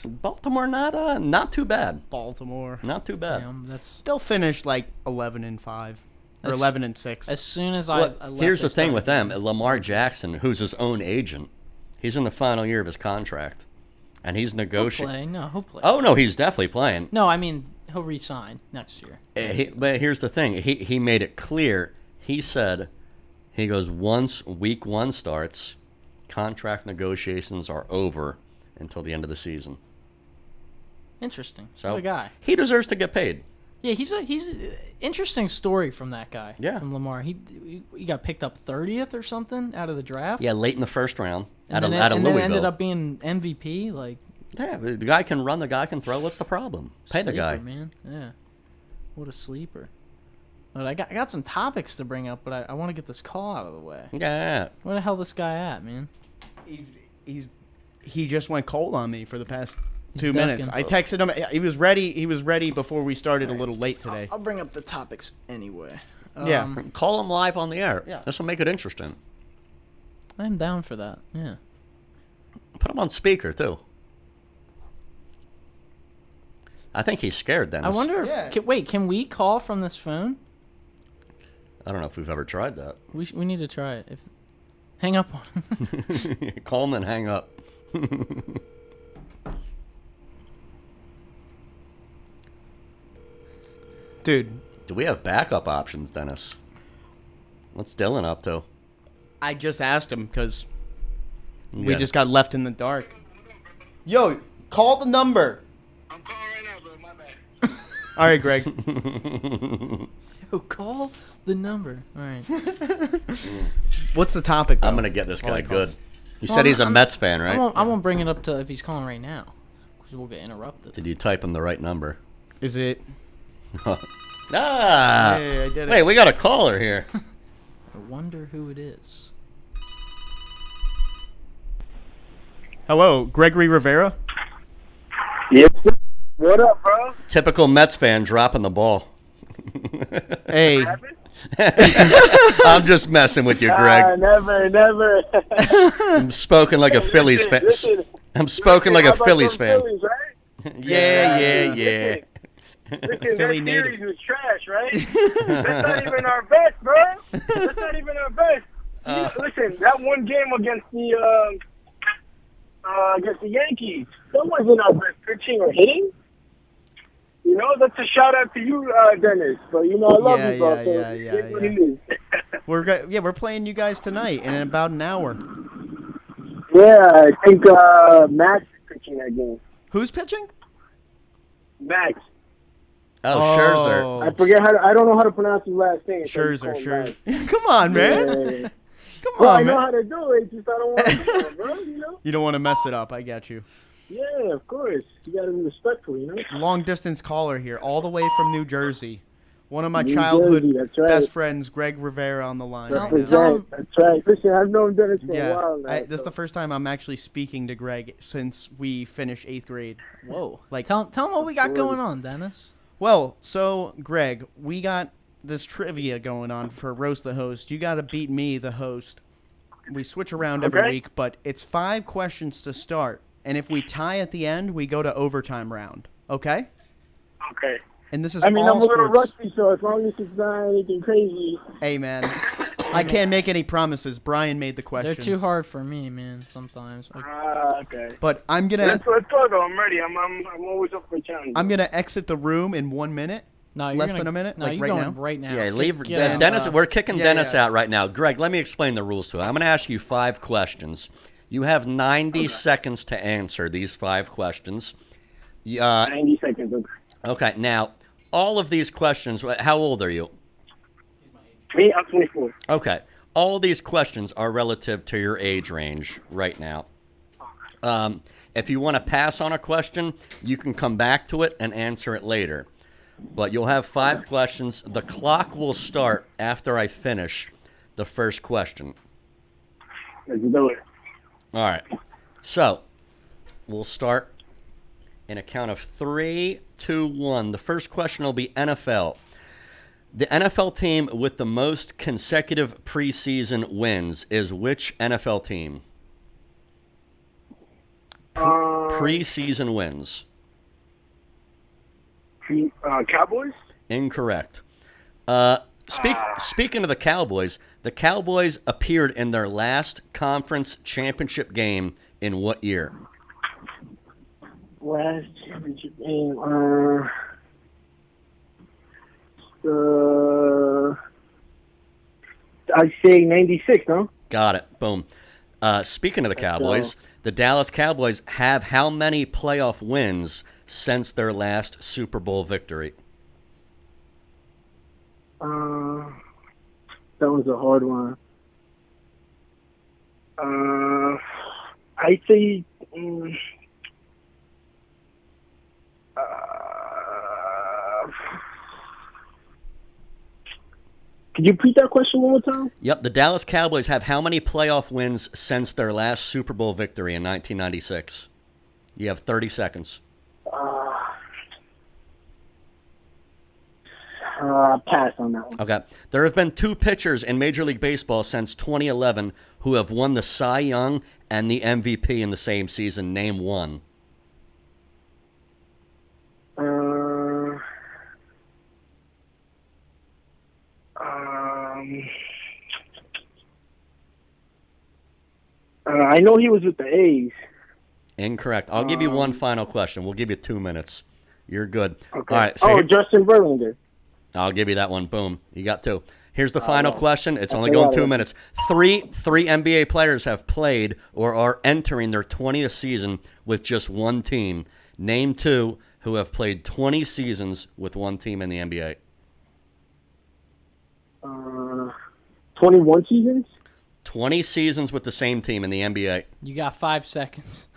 [SPEAKER 2] Baltimore not too bad.
[SPEAKER 3] Baltimore.
[SPEAKER 2] Not too bad.
[SPEAKER 3] They'll finish like 11-5 or 11-6.
[SPEAKER 1] As soon as
[SPEAKER 2] Well,
[SPEAKER 1] I left
[SPEAKER 2] here's the
[SPEAKER 1] this
[SPEAKER 2] thing
[SPEAKER 1] time-
[SPEAKER 2] with them. Lamar Jackson, who's his own agent, he's in the final year of his contract, and he's negotiating.
[SPEAKER 1] He'll play.
[SPEAKER 2] Oh, no, he's definitely playing.
[SPEAKER 1] No, I mean, he'll re-sign next year.
[SPEAKER 2] But here's the thing. He made it clear. He said, he goes, once week 1 starts, contract negotiations are over until the end of the season.
[SPEAKER 1] Interesting.
[SPEAKER 2] So
[SPEAKER 1] What a guy.
[SPEAKER 2] he deserves to get paid.
[SPEAKER 1] Yeah, he's interesting story from that guy.
[SPEAKER 2] Yeah.
[SPEAKER 1] From Lamar. He got picked up 30th or something out of the draft.
[SPEAKER 2] Yeah, late in the first round
[SPEAKER 1] And
[SPEAKER 2] out of
[SPEAKER 1] then
[SPEAKER 2] Louisville.
[SPEAKER 1] ended up being MVP. Like,
[SPEAKER 2] Yeah, the guy can run, the guy can throw. What's the problem? Pay the guy.
[SPEAKER 1] sleeper, man. Yeah. What a sleeper. But I got some topics to bring up, but I want to get this call out of the way.
[SPEAKER 2] Yeah.
[SPEAKER 1] Where the hell this guy at, man?
[SPEAKER 3] He just went cold on me for the past 2
[SPEAKER 1] ducking.
[SPEAKER 3] minutes. I texted him. He was ready. He was ready before we started a little late today.
[SPEAKER 1] I'll bring up the topics anyway.
[SPEAKER 3] Yeah.
[SPEAKER 2] Call him live on the air.
[SPEAKER 3] Yeah.
[SPEAKER 2] This will make it interesting.
[SPEAKER 1] I'm down for that. Yeah.
[SPEAKER 2] Put him on speaker, too. I think he's scared, Dennis.
[SPEAKER 1] I wonder if
[SPEAKER 3] Yeah.
[SPEAKER 1] can we call from this phone?
[SPEAKER 2] I don't know if we've ever tried that.
[SPEAKER 1] We need to try it. Hang up on him.
[SPEAKER 2] Call him and hang up.
[SPEAKER 3] Dude,
[SPEAKER 2] Do we have backup options, Dennis? What's Dylan up to?
[SPEAKER 3] I just asked him because we
[SPEAKER 2] Yeah.
[SPEAKER 3] just got left in the dark. Yo, call the number.
[SPEAKER 7] I'm calling right now, bro. My bad.
[SPEAKER 3] All right, Greg.
[SPEAKER 1] Yo, call the number. All right.
[SPEAKER 3] What's the topic, though?
[SPEAKER 2] I'm going to get this
[SPEAKER 3] While
[SPEAKER 2] guy
[SPEAKER 3] he calls.
[SPEAKER 2] good. He said he's a Mets fan, right?
[SPEAKER 1] I won't bring it up to if he's calling right now, because we'll get interrupted.
[SPEAKER 2] Did you type him the right number?
[SPEAKER 3] Is it?
[SPEAKER 2] Ah!
[SPEAKER 3] Hey, I did it.
[SPEAKER 2] Wait, we got a caller here.
[SPEAKER 1] I wonder who it is.
[SPEAKER 3] Hello, Gregory Rivera.
[SPEAKER 7] Yes. What up, bro?
[SPEAKER 2] Typical Mets fan dropping the ball.
[SPEAKER 3] Hey,
[SPEAKER 2] I'm just messing with you, Greg.
[SPEAKER 7] Never.
[SPEAKER 2] I'm spoken like a Phillies fan. I'm spoken like a Phillies fan.
[SPEAKER 7] Phillies, right?
[SPEAKER 2] Yeah.
[SPEAKER 7] Listen,
[SPEAKER 3] Philly
[SPEAKER 7] that
[SPEAKER 3] native.
[SPEAKER 7] series was trash, right? That's not even our best, bro. That's not even our best. Listen, that one game against the Yankees, that wasn't our best pitching or hitting. You know, that's a shout out to you, Dennis. But I love you, bro. So it is what it is.
[SPEAKER 3] we're playing you guys tonight in about an hour.
[SPEAKER 7] Yeah, I think Max is pitching that game.
[SPEAKER 3] Who's pitching?
[SPEAKER 7] Max.
[SPEAKER 2] Oh, Scherzer.
[SPEAKER 7] I forget I don't know how to pronounce his last name. so I just
[SPEAKER 3] Scherzer.
[SPEAKER 7] call him Max.
[SPEAKER 3] Come on, man.
[SPEAKER 7] Yeah.
[SPEAKER 3] Come
[SPEAKER 7] Well, I
[SPEAKER 3] on,
[SPEAKER 7] know
[SPEAKER 3] man.
[SPEAKER 7] how to do it, just I don't want to do it, bro,
[SPEAKER 3] You don't want to mess it up. I got you.
[SPEAKER 7] Yeah, of course. You got to be respectful,
[SPEAKER 3] Long distance caller here, all the way from New Jersey. One of my
[SPEAKER 7] New
[SPEAKER 3] childhood
[SPEAKER 7] Jersey, that's right.
[SPEAKER 3] best friends, Greg Rivera, on the line.
[SPEAKER 1] Tell-
[SPEAKER 3] right now.
[SPEAKER 1] tell him-
[SPEAKER 7] That's right. Listen, I've known Dennis for a while now.
[SPEAKER 3] This is the first time I'm actually speaking to Greg since we finished 8th grade.
[SPEAKER 1] Whoa.
[SPEAKER 3] Like-
[SPEAKER 1] tell him what we got going on, Dennis.
[SPEAKER 3] Well, so Greg, we got this trivia going on for Roast the Host. You got to beat me, the host. We switch around every week, but it's 5 questions to start. And if we tie at the end, we go to overtime round. Okay?
[SPEAKER 7] Okay.
[SPEAKER 3] And this is
[SPEAKER 7] I mean,
[SPEAKER 3] all
[SPEAKER 7] I'm a little
[SPEAKER 3] sports.
[SPEAKER 7] rusty, so as long as it's not anything crazy.
[SPEAKER 3] Hey, man. I can't make any promises. Brian made the
[SPEAKER 1] They're
[SPEAKER 3] questions.
[SPEAKER 1] too hard for me, man. Sometimes.
[SPEAKER 7] Okay.
[SPEAKER 3] But I'm gonna.
[SPEAKER 7] Let's go, though. I'm ready. I'm always up for a challenge.
[SPEAKER 3] I'm gonna exit the room in 1 minute.
[SPEAKER 1] No, you're
[SPEAKER 3] Less
[SPEAKER 1] gonna,
[SPEAKER 3] than a minute?
[SPEAKER 1] No,
[SPEAKER 3] Like
[SPEAKER 1] you're
[SPEAKER 3] right
[SPEAKER 1] going
[SPEAKER 3] now?
[SPEAKER 1] right now.
[SPEAKER 2] Yeah, leave
[SPEAKER 1] Get
[SPEAKER 2] Dennis.
[SPEAKER 1] him,
[SPEAKER 2] We're kicking
[SPEAKER 3] yeah,
[SPEAKER 2] Dennis
[SPEAKER 3] yeah.
[SPEAKER 2] out right now. Greg, let me explain the rules to you. I'm going to ask you 5 questions. You have 90 seconds to answer these 5 questions.
[SPEAKER 7] 90 seconds.
[SPEAKER 2] Okay, now, all of these questions, how old are you?
[SPEAKER 7] Me, I'm 24.
[SPEAKER 2] Okay, all these questions are relative to your age range right now. If you want to pass on a question, you can come back to it and answer it later. But you'll have 5 questions. The clock will start after I finish the first question.
[SPEAKER 7] Let's do it.
[SPEAKER 2] All right. So, we'll start in a count of 3, 2, 1. The first question will be NFL. The NFL team with the most consecutive preseason wins is which NFL team? Preseason wins.
[SPEAKER 7] Cowboys?
[SPEAKER 2] Incorrect. Speaking of the Cowboys appeared in their last conference championship game in what year?
[SPEAKER 7] Last championship game. I'd say 96, no?
[SPEAKER 2] Got it. Boom. Speaking of the Cowboys, the Dallas Cowboys have how many playoff wins since their last Super Bowl victory?
[SPEAKER 7] That was a hard one. I'd say... could you repeat that question one more time?
[SPEAKER 2] Yep, the Dallas Cowboys have how many playoff wins since their last Super Bowl victory in 1996? You have 30 seconds.
[SPEAKER 7] Pass on that one.
[SPEAKER 2] Okay. There have been 2 pitchers in Major League Baseball since 2011 who have won the Cy Young and the MVP in the same season. Name one.
[SPEAKER 7] I know he was with the A's.
[SPEAKER 2] Incorrect. I'll give you one final question. We'll give you 2 minutes. You're good.
[SPEAKER 7] Okay.
[SPEAKER 2] All right. So
[SPEAKER 7] Justin Verlander.
[SPEAKER 2] I'll give you that one. Boom. You got 2. Here's the final question. It's only going 2 minutes. Three NBA players have played or are entering their 20th season with just one team. Name 2 who have played 20 seasons with one team in the NBA.
[SPEAKER 7] 21 seasons?
[SPEAKER 2] 20 seasons with the same team in the NBA.
[SPEAKER 1] You got 5 seconds.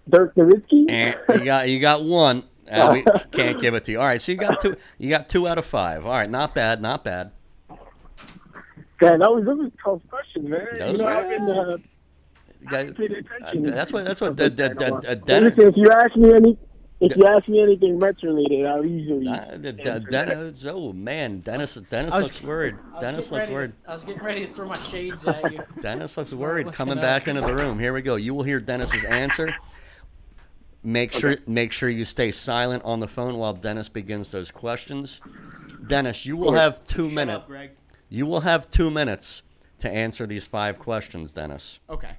[SPEAKER 7] Dirk Nowitzki?
[SPEAKER 2] You got 1. We can't give it to you. All right, so you got 2. You got 2 out of 5. All right, not bad, not bad.
[SPEAKER 7] Man, that was a tough question, man.
[SPEAKER 2] Those
[SPEAKER 7] I've been paying attention.
[SPEAKER 2] That's what
[SPEAKER 7] Listen, if you ask me anything Mets related, I'll usually.
[SPEAKER 2] Dennis, oh man, Dennis looks worried. Dennis looks worried.
[SPEAKER 1] I was getting ready to throw my shades at you.
[SPEAKER 2] Dennis looks worried.
[SPEAKER 1] Looking
[SPEAKER 2] Coming
[SPEAKER 1] up.
[SPEAKER 2] back into the room. Here we go. You will hear Dennis's answer. Make sure you stay silent on the phone while Dennis begins those questions. Dennis, you will have 2 minutes.
[SPEAKER 3] Up, Greg.
[SPEAKER 2] You will have 2 minutes to answer these 5 questions, Dennis.
[SPEAKER 3] Okay.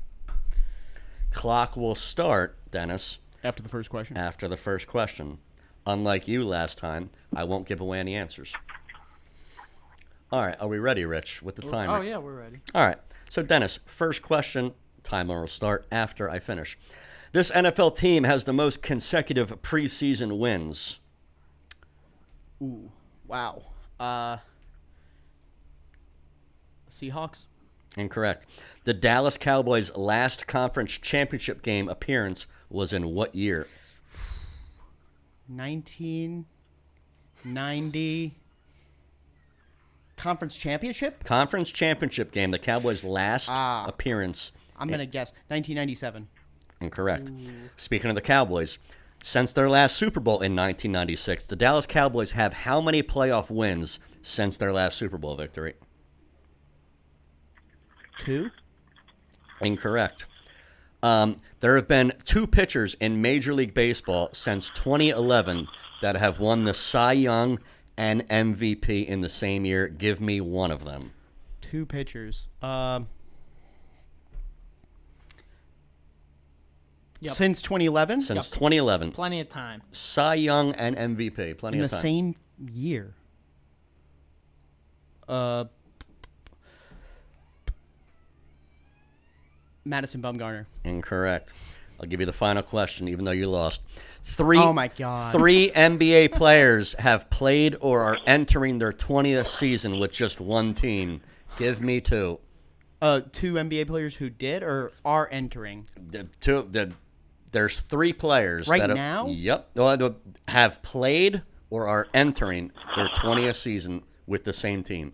[SPEAKER 2] Clock will start, Dennis,
[SPEAKER 3] After the first question.
[SPEAKER 2] after the first question. Unlike you last time, I won't give away any answers. All right, are we ready, Rich, with the timer?
[SPEAKER 1] Oh, yeah, we're ready.
[SPEAKER 2] All right. So, Dennis, first question. Timer will start after I finish. This NFL team has the most consecutive preseason wins.
[SPEAKER 3] Ooh. Wow. Seahawks?
[SPEAKER 2] Incorrect. The Dallas Cowboys' last conference championship game appearance was in what year?
[SPEAKER 3] 1990. Conference championship?
[SPEAKER 2] Conference championship game. The Cowboys' last appearance.
[SPEAKER 3] I'm going to guess 1997.
[SPEAKER 2] Incorrect. Speaking of the Cowboys, Since their last Super Bowl in 1996, the Dallas Cowboys have how many playoff wins since their last Super Bowl victory?
[SPEAKER 3] 2?
[SPEAKER 2] Incorrect. There have been 2 pitchers in Major League Baseball since 2011 that have won the Cy Young and MVP in the same year. Give me one of them.
[SPEAKER 3] 2 pitchers.
[SPEAKER 1] Yep.
[SPEAKER 3] Since 2011?
[SPEAKER 2] Since 2011.
[SPEAKER 1] Plenty of time.
[SPEAKER 2] Cy Young and MVP. Plenty
[SPEAKER 3] In
[SPEAKER 2] of
[SPEAKER 3] the
[SPEAKER 2] time.
[SPEAKER 3] same year. Madison Bumgarner.
[SPEAKER 2] Incorrect. I'll give you the final question, even though you lost. 3
[SPEAKER 3] Oh, my God.
[SPEAKER 2] 3 NBA players have played or are entering their 20th season with just one team. Give me 2.
[SPEAKER 3] 2 NBA players who did or are entering.
[SPEAKER 2] There's 3 players
[SPEAKER 3] Right
[SPEAKER 2] that
[SPEAKER 3] now?
[SPEAKER 2] Yep. Have played or are entering their 20th season with the same team.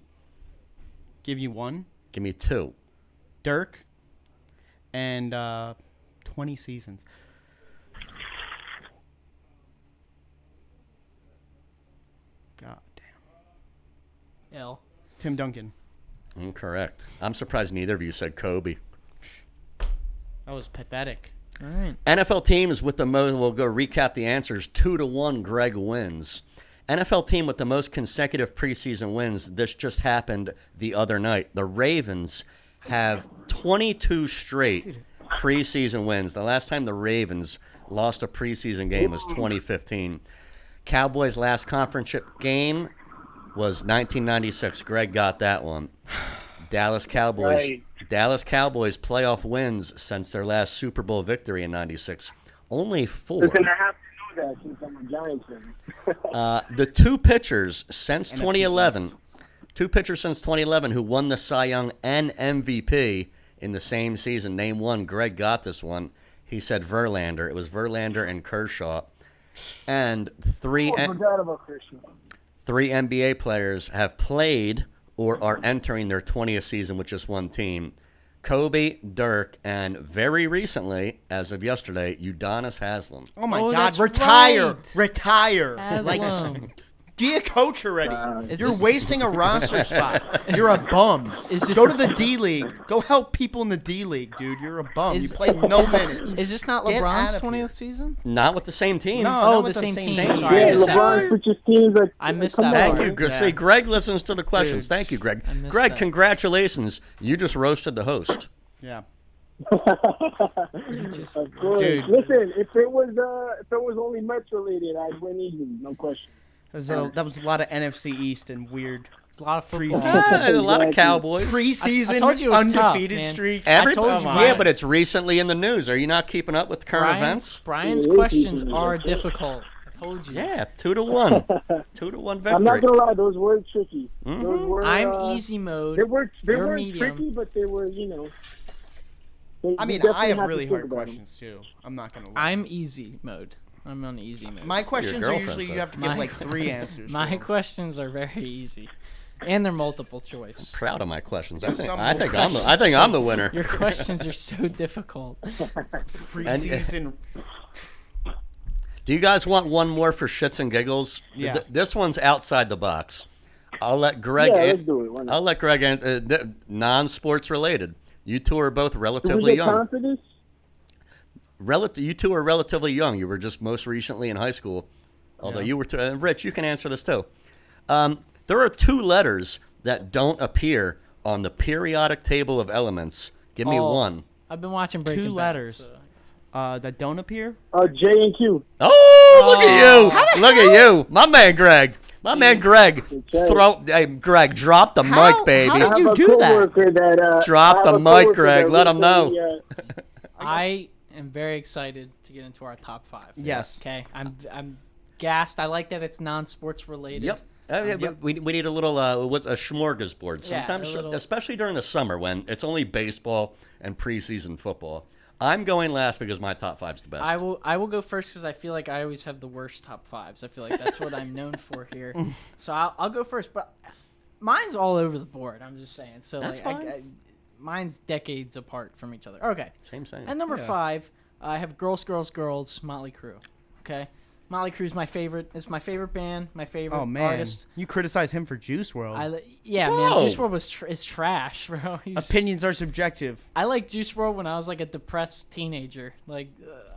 [SPEAKER 3] Give you 1.
[SPEAKER 2] Give me 2.
[SPEAKER 3] Dirk. And 20 seasons. God damn.
[SPEAKER 1] L.
[SPEAKER 3] Tim Duncan.
[SPEAKER 2] Incorrect. I'm surprised neither of you said Kobe.
[SPEAKER 3] That was pathetic.
[SPEAKER 1] All right.
[SPEAKER 2] NFL teams with the most, we'll go recap the answers. 2-1, Greg wins. NFL team with the most consecutive preseason wins. This just happened the other night. The Ravens have 22 straight preseason wins. The last time the Ravens lost a preseason game was 2015. Cowboys' last conference game was 1996. Greg got that one. Dallas Cowboys.
[SPEAKER 7] Right.
[SPEAKER 2] Dallas Cowboys playoff wins since their last Super Bowl victory in '96. Only 4.
[SPEAKER 7] Listen, I have to know that since I'm a Giants fan.
[SPEAKER 2] The 2 pitchers since
[SPEAKER 3] NFC
[SPEAKER 2] 2011,
[SPEAKER 3] West.
[SPEAKER 2] 2 pitchers since 2011 who won the Cy Young and MVP in the same season. Name one. Greg got this one. He said Verlander. It was Verlander and Kershaw. And 3
[SPEAKER 7] forgot about Christian.
[SPEAKER 2] 3 NBA players have played or are entering their 20th season with just one team. Kobe, Dirk, and very recently, as of yesterday, Udonis Haslem.
[SPEAKER 3] Oh, my
[SPEAKER 1] Oh,
[SPEAKER 3] God.
[SPEAKER 1] that's
[SPEAKER 3] Retire.
[SPEAKER 1] right.
[SPEAKER 3] Retire.
[SPEAKER 1] Haslam.
[SPEAKER 3] Be a coach already.
[SPEAKER 1] Is
[SPEAKER 3] You're
[SPEAKER 1] this-
[SPEAKER 3] wasting a roster spot. You're a bum. Go to the D League. Go help people in the D League, dude. You're a bum.
[SPEAKER 1] Is-
[SPEAKER 3] You played no minutes.
[SPEAKER 1] Is this not
[SPEAKER 3] Get
[SPEAKER 1] LeBron's
[SPEAKER 3] out of
[SPEAKER 1] 20th
[SPEAKER 3] here.
[SPEAKER 1] seaing?
[SPEAKER 2] Not with the same team.
[SPEAKER 3] No,
[SPEAKER 1] Oh,
[SPEAKER 3] not
[SPEAKER 1] the
[SPEAKER 3] with
[SPEAKER 1] same team.
[SPEAKER 3] team.
[SPEAKER 1] Sorry,
[SPEAKER 7] Yeah,
[SPEAKER 1] I missed that
[SPEAKER 7] LeBron
[SPEAKER 1] part.
[SPEAKER 7] switches teams.
[SPEAKER 1] I missed
[SPEAKER 7] come
[SPEAKER 1] that
[SPEAKER 7] on.
[SPEAKER 1] part.
[SPEAKER 2] Thank you.
[SPEAKER 3] Yeah.
[SPEAKER 2] See, Greg listens to the questions.
[SPEAKER 3] Dude.
[SPEAKER 2] Thank you, Greg.
[SPEAKER 1] I missed
[SPEAKER 2] Greg,
[SPEAKER 1] that.
[SPEAKER 2] congratulations. You just roasted the host.
[SPEAKER 3] Yeah.
[SPEAKER 1] Just-
[SPEAKER 7] Of course.
[SPEAKER 3] Dude.
[SPEAKER 7] Listen, if it was only Mets related, I'd win easy, no question.
[SPEAKER 3] That was a lot of NFC East and weird
[SPEAKER 1] It's a lot of football.
[SPEAKER 3] Preseason.
[SPEAKER 2] A lot of Cowboys.
[SPEAKER 3] preseason
[SPEAKER 1] I told you it was tough,
[SPEAKER 3] undefeated
[SPEAKER 1] man.
[SPEAKER 3] streak.
[SPEAKER 2] Every,
[SPEAKER 1] told you,
[SPEAKER 2] yeah,
[SPEAKER 1] Brian.
[SPEAKER 2] but it's recently in the news. Are you not keeping up with current events?
[SPEAKER 1] Brian's
[SPEAKER 7] Yeah,
[SPEAKER 1] questions
[SPEAKER 7] yeah.
[SPEAKER 1] are difficult. I told you.
[SPEAKER 2] Yeah, 2-1. 2-1 victory.
[SPEAKER 7] I'm not gonna lie, those were tricky.
[SPEAKER 2] Mhm.
[SPEAKER 7] Those were,
[SPEAKER 1] I'm easy mode.
[SPEAKER 7] They weren't
[SPEAKER 1] You're medium.
[SPEAKER 7] tricky, but they were, they
[SPEAKER 3] I mean,
[SPEAKER 7] definitely
[SPEAKER 3] I have
[SPEAKER 7] to
[SPEAKER 3] really
[SPEAKER 7] think
[SPEAKER 3] hard
[SPEAKER 7] about 'em.
[SPEAKER 3] questions too. I'm not gonna lie.
[SPEAKER 1] I'm easy mode. I'm on easy mode.
[SPEAKER 3] My questions are
[SPEAKER 2] girlfriend
[SPEAKER 3] usually
[SPEAKER 2] said.
[SPEAKER 3] you have to give
[SPEAKER 1] My-
[SPEAKER 3] like 3 answers.
[SPEAKER 1] My
[SPEAKER 3] to 'em.
[SPEAKER 1] questions are very easy, and they're multiple choice.
[SPEAKER 2] Proud of my questions.
[SPEAKER 3] Some
[SPEAKER 2] I think
[SPEAKER 3] questions.
[SPEAKER 2] I'm the winner.
[SPEAKER 1] Your questions are so difficult.
[SPEAKER 3] Preseason.
[SPEAKER 2] Do you guys want one more for shits and giggles?
[SPEAKER 3] Yeah.
[SPEAKER 2] This one's outside the box. I'll let Greg.
[SPEAKER 7] Yeah, let's do it. Why not?
[SPEAKER 2] I'll let Greg. Non-sports related. You two are both
[SPEAKER 7] Do we
[SPEAKER 2] relatively
[SPEAKER 7] get
[SPEAKER 2] young.
[SPEAKER 7] time for this?
[SPEAKER 2] You two are relatively young. You were just most recently in high school. Although you were, Rich, you can answer this too. There are 2 letters that don't appear on the periodic table of elements. Give me
[SPEAKER 1] Oh.
[SPEAKER 2] one.
[SPEAKER 1] I've been watching Breaking
[SPEAKER 3] 2
[SPEAKER 1] Bad,
[SPEAKER 3] letters.
[SPEAKER 1] so-
[SPEAKER 3] That don't appear.
[SPEAKER 7] J and Q.
[SPEAKER 2] Oh, look at you! Look at you, my man, Greg. My man, Greg. Greg, drop the mic, baby.
[SPEAKER 3] how
[SPEAKER 7] I
[SPEAKER 3] did
[SPEAKER 7] have
[SPEAKER 3] you
[SPEAKER 7] a
[SPEAKER 3] do that?
[SPEAKER 7] coworker that
[SPEAKER 2] Drop
[SPEAKER 7] I have
[SPEAKER 2] the
[SPEAKER 7] a
[SPEAKER 2] mic,
[SPEAKER 7] coworker
[SPEAKER 2] Greg.
[SPEAKER 7] that
[SPEAKER 2] Let 'em know.
[SPEAKER 7] recently,
[SPEAKER 1] I am very excited to get into our top 5.
[SPEAKER 3] Yes.
[SPEAKER 1] Okay. I'm gassed. I like that it's non-sports related.
[SPEAKER 2] Yep. We need a little what's a smorgasbord.
[SPEAKER 1] Yeah,
[SPEAKER 2] Sometimes,
[SPEAKER 1] a little-
[SPEAKER 2] especially during the summer when it's only baseball and preseason football. I'm going last because my top 5's the best.
[SPEAKER 1] I will go first because I feel like I always have the worst top 5s. I feel like that's what I'm known for here. So I'll go first, but mine's all over the board. I'm just saying. So
[SPEAKER 2] That's
[SPEAKER 1] like,
[SPEAKER 2] fine.
[SPEAKER 1] mine's decades apart from each other. Okay.
[SPEAKER 2] Same.
[SPEAKER 1] And number 5, I have Girls, Girls, Girls, Motley Crue. Okay, Motley Crue's my favorite. It's my favorite band, my favorite
[SPEAKER 3] Oh man,
[SPEAKER 1] artist.
[SPEAKER 3] you criticize him for Juice WRLD.
[SPEAKER 1] Man,
[SPEAKER 2] Whoa.
[SPEAKER 1] Juice WRLD is trash, bro.
[SPEAKER 3] Opinions are subjective.
[SPEAKER 1] I like Juice WRLD when I was like a depressed teenager. Like,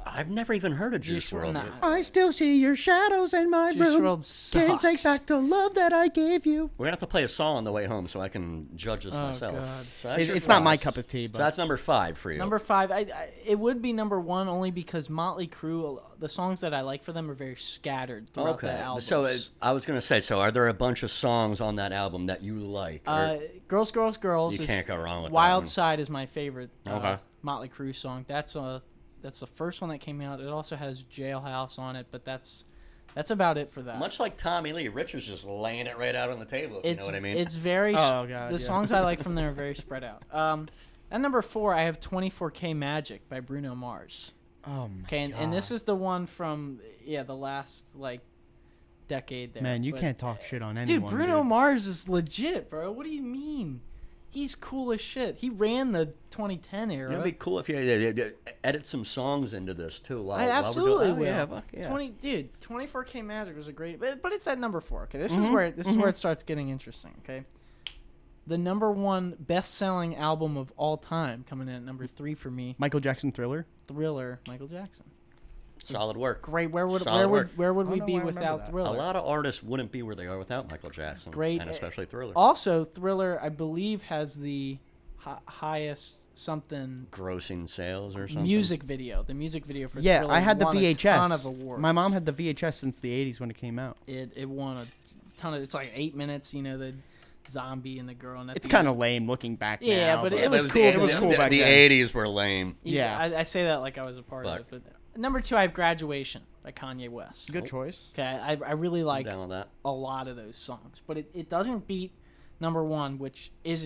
[SPEAKER 2] I've never even heard of Juice WRLD.
[SPEAKER 1] Nah.
[SPEAKER 3] I still see your shadows in my
[SPEAKER 1] Juice
[SPEAKER 3] room.
[SPEAKER 1] WRLD sucks.
[SPEAKER 3] Can't take back the love that I gave you.
[SPEAKER 2] We're gonna have to play a song on the way home so I can judge this myself.
[SPEAKER 1] God.
[SPEAKER 2] So that's your
[SPEAKER 3] It's not my
[SPEAKER 2] five.
[SPEAKER 3] cup of tea,
[SPEAKER 2] So
[SPEAKER 3] but
[SPEAKER 2] that's number 5 for you.
[SPEAKER 1] Number 5, it would be number 1 only because Motley Crue, the songs that I like for them are very scattered throughout the album.
[SPEAKER 2] So I was gonna say, so are there a bunch of songs on that album that you like? Or
[SPEAKER 1] Girls, Girls, Girls.
[SPEAKER 2] you can't go wrong with
[SPEAKER 1] Wild
[SPEAKER 2] that one.
[SPEAKER 1] Side is my favorite
[SPEAKER 2] Okay.
[SPEAKER 1] Motley Crue song. That's the first one that came out. It also has Jailhouse on it, but that's about it for that.
[SPEAKER 2] Much like Tommy Lee, Richard's just laying it right out on the table. If you know what I mean?
[SPEAKER 1] It's very.
[SPEAKER 3] Oh, God,
[SPEAKER 1] the
[SPEAKER 3] yeah.
[SPEAKER 1] songs I like from there are very spread out. At number 4, I have 24K Magic by Bruno Mars.
[SPEAKER 3] oh my
[SPEAKER 1] Okay,
[SPEAKER 3] God.
[SPEAKER 1] and this is the one from the last decade there.
[SPEAKER 3] Man, you
[SPEAKER 1] but-
[SPEAKER 3] can't talk shit on
[SPEAKER 1] Dude,
[SPEAKER 3] anyone.
[SPEAKER 1] Bruno Mars is legit, bro. What do you mean? He's cool as shit. He ran the 2010 era.
[SPEAKER 2] It'd be cool if you edit some songs into this too. While,
[SPEAKER 1] I
[SPEAKER 2] while we're
[SPEAKER 1] absolutely
[SPEAKER 2] doing,
[SPEAKER 1] will.
[SPEAKER 2] yeah, fuck yeah.
[SPEAKER 1] 24K Magic was a great, but it's at number 4. Okay, this is where it starts getting interesting. Okay, the number 1 best-selling album of all time coming in at number 3 for me.
[SPEAKER 3] Michael Jackson Thriller.
[SPEAKER 1] Thriller, Michael Jackson.
[SPEAKER 2] Solid work.
[SPEAKER 1] Great. Where would
[SPEAKER 2] Solid work.
[SPEAKER 1] we
[SPEAKER 3] I don't
[SPEAKER 1] be
[SPEAKER 3] know why I remember
[SPEAKER 1] without
[SPEAKER 3] that.
[SPEAKER 2] A
[SPEAKER 1] Thriller?
[SPEAKER 2] lot of artists wouldn't be where they are without Michael Jackson.
[SPEAKER 1] Great.
[SPEAKER 2] And especially Thriller.
[SPEAKER 1] Also, Thriller, I believe, has the highest something
[SPEAKER 2] Grossing sales or something.
[SPEAKER 1] music video. The music video for
[SPEAKER 3] Yeah,
[SPEAKER 1] Thriller
[SPEAKER 3] I had the
[SPEAKER 1] won
[SPEAKER 3] VHS.
[SPEAKER 1] a ton of awards.
[SPEAKER 3] My mom had the VHS since the 80s when it came out.
[SPEAKER 1] It won a ton of. It's like 8 minutes. You know, the zombie and the girl. And at
[SPEAKER 3] It's
[SPEAKER 1] the
[SPEAKER 3] kind
[SPEAKER 1] end-
[SPEAKER 3] of lame looking back
[SPEAKER 1] Yeah,
[SPEAKER 3] now.
[SPEAKER 1] but
[SPEAKER 3] but
[SPEAKER 1] it was cool.
[SPEAKER 3] It was cool back
[SPEAKER 2] the
[SPEAKER 3] then.
[SPEAKER 2] 80s were lame.
[SPEAKER 3] Yeah.
[SPEAKER 1] I say that like I was a part
[SPEAKER 2] But-
[SPEAKER 1] of it. But number 2, I have Graduation by Kanye West.
[SPEAKER 3] Good choice.
[SPEAKER 1] Okay, I really like
[SPEAKER 2] Down on that.
[SPEAKER 1] a lot of those songs, but it doesn't beat number 1, which it's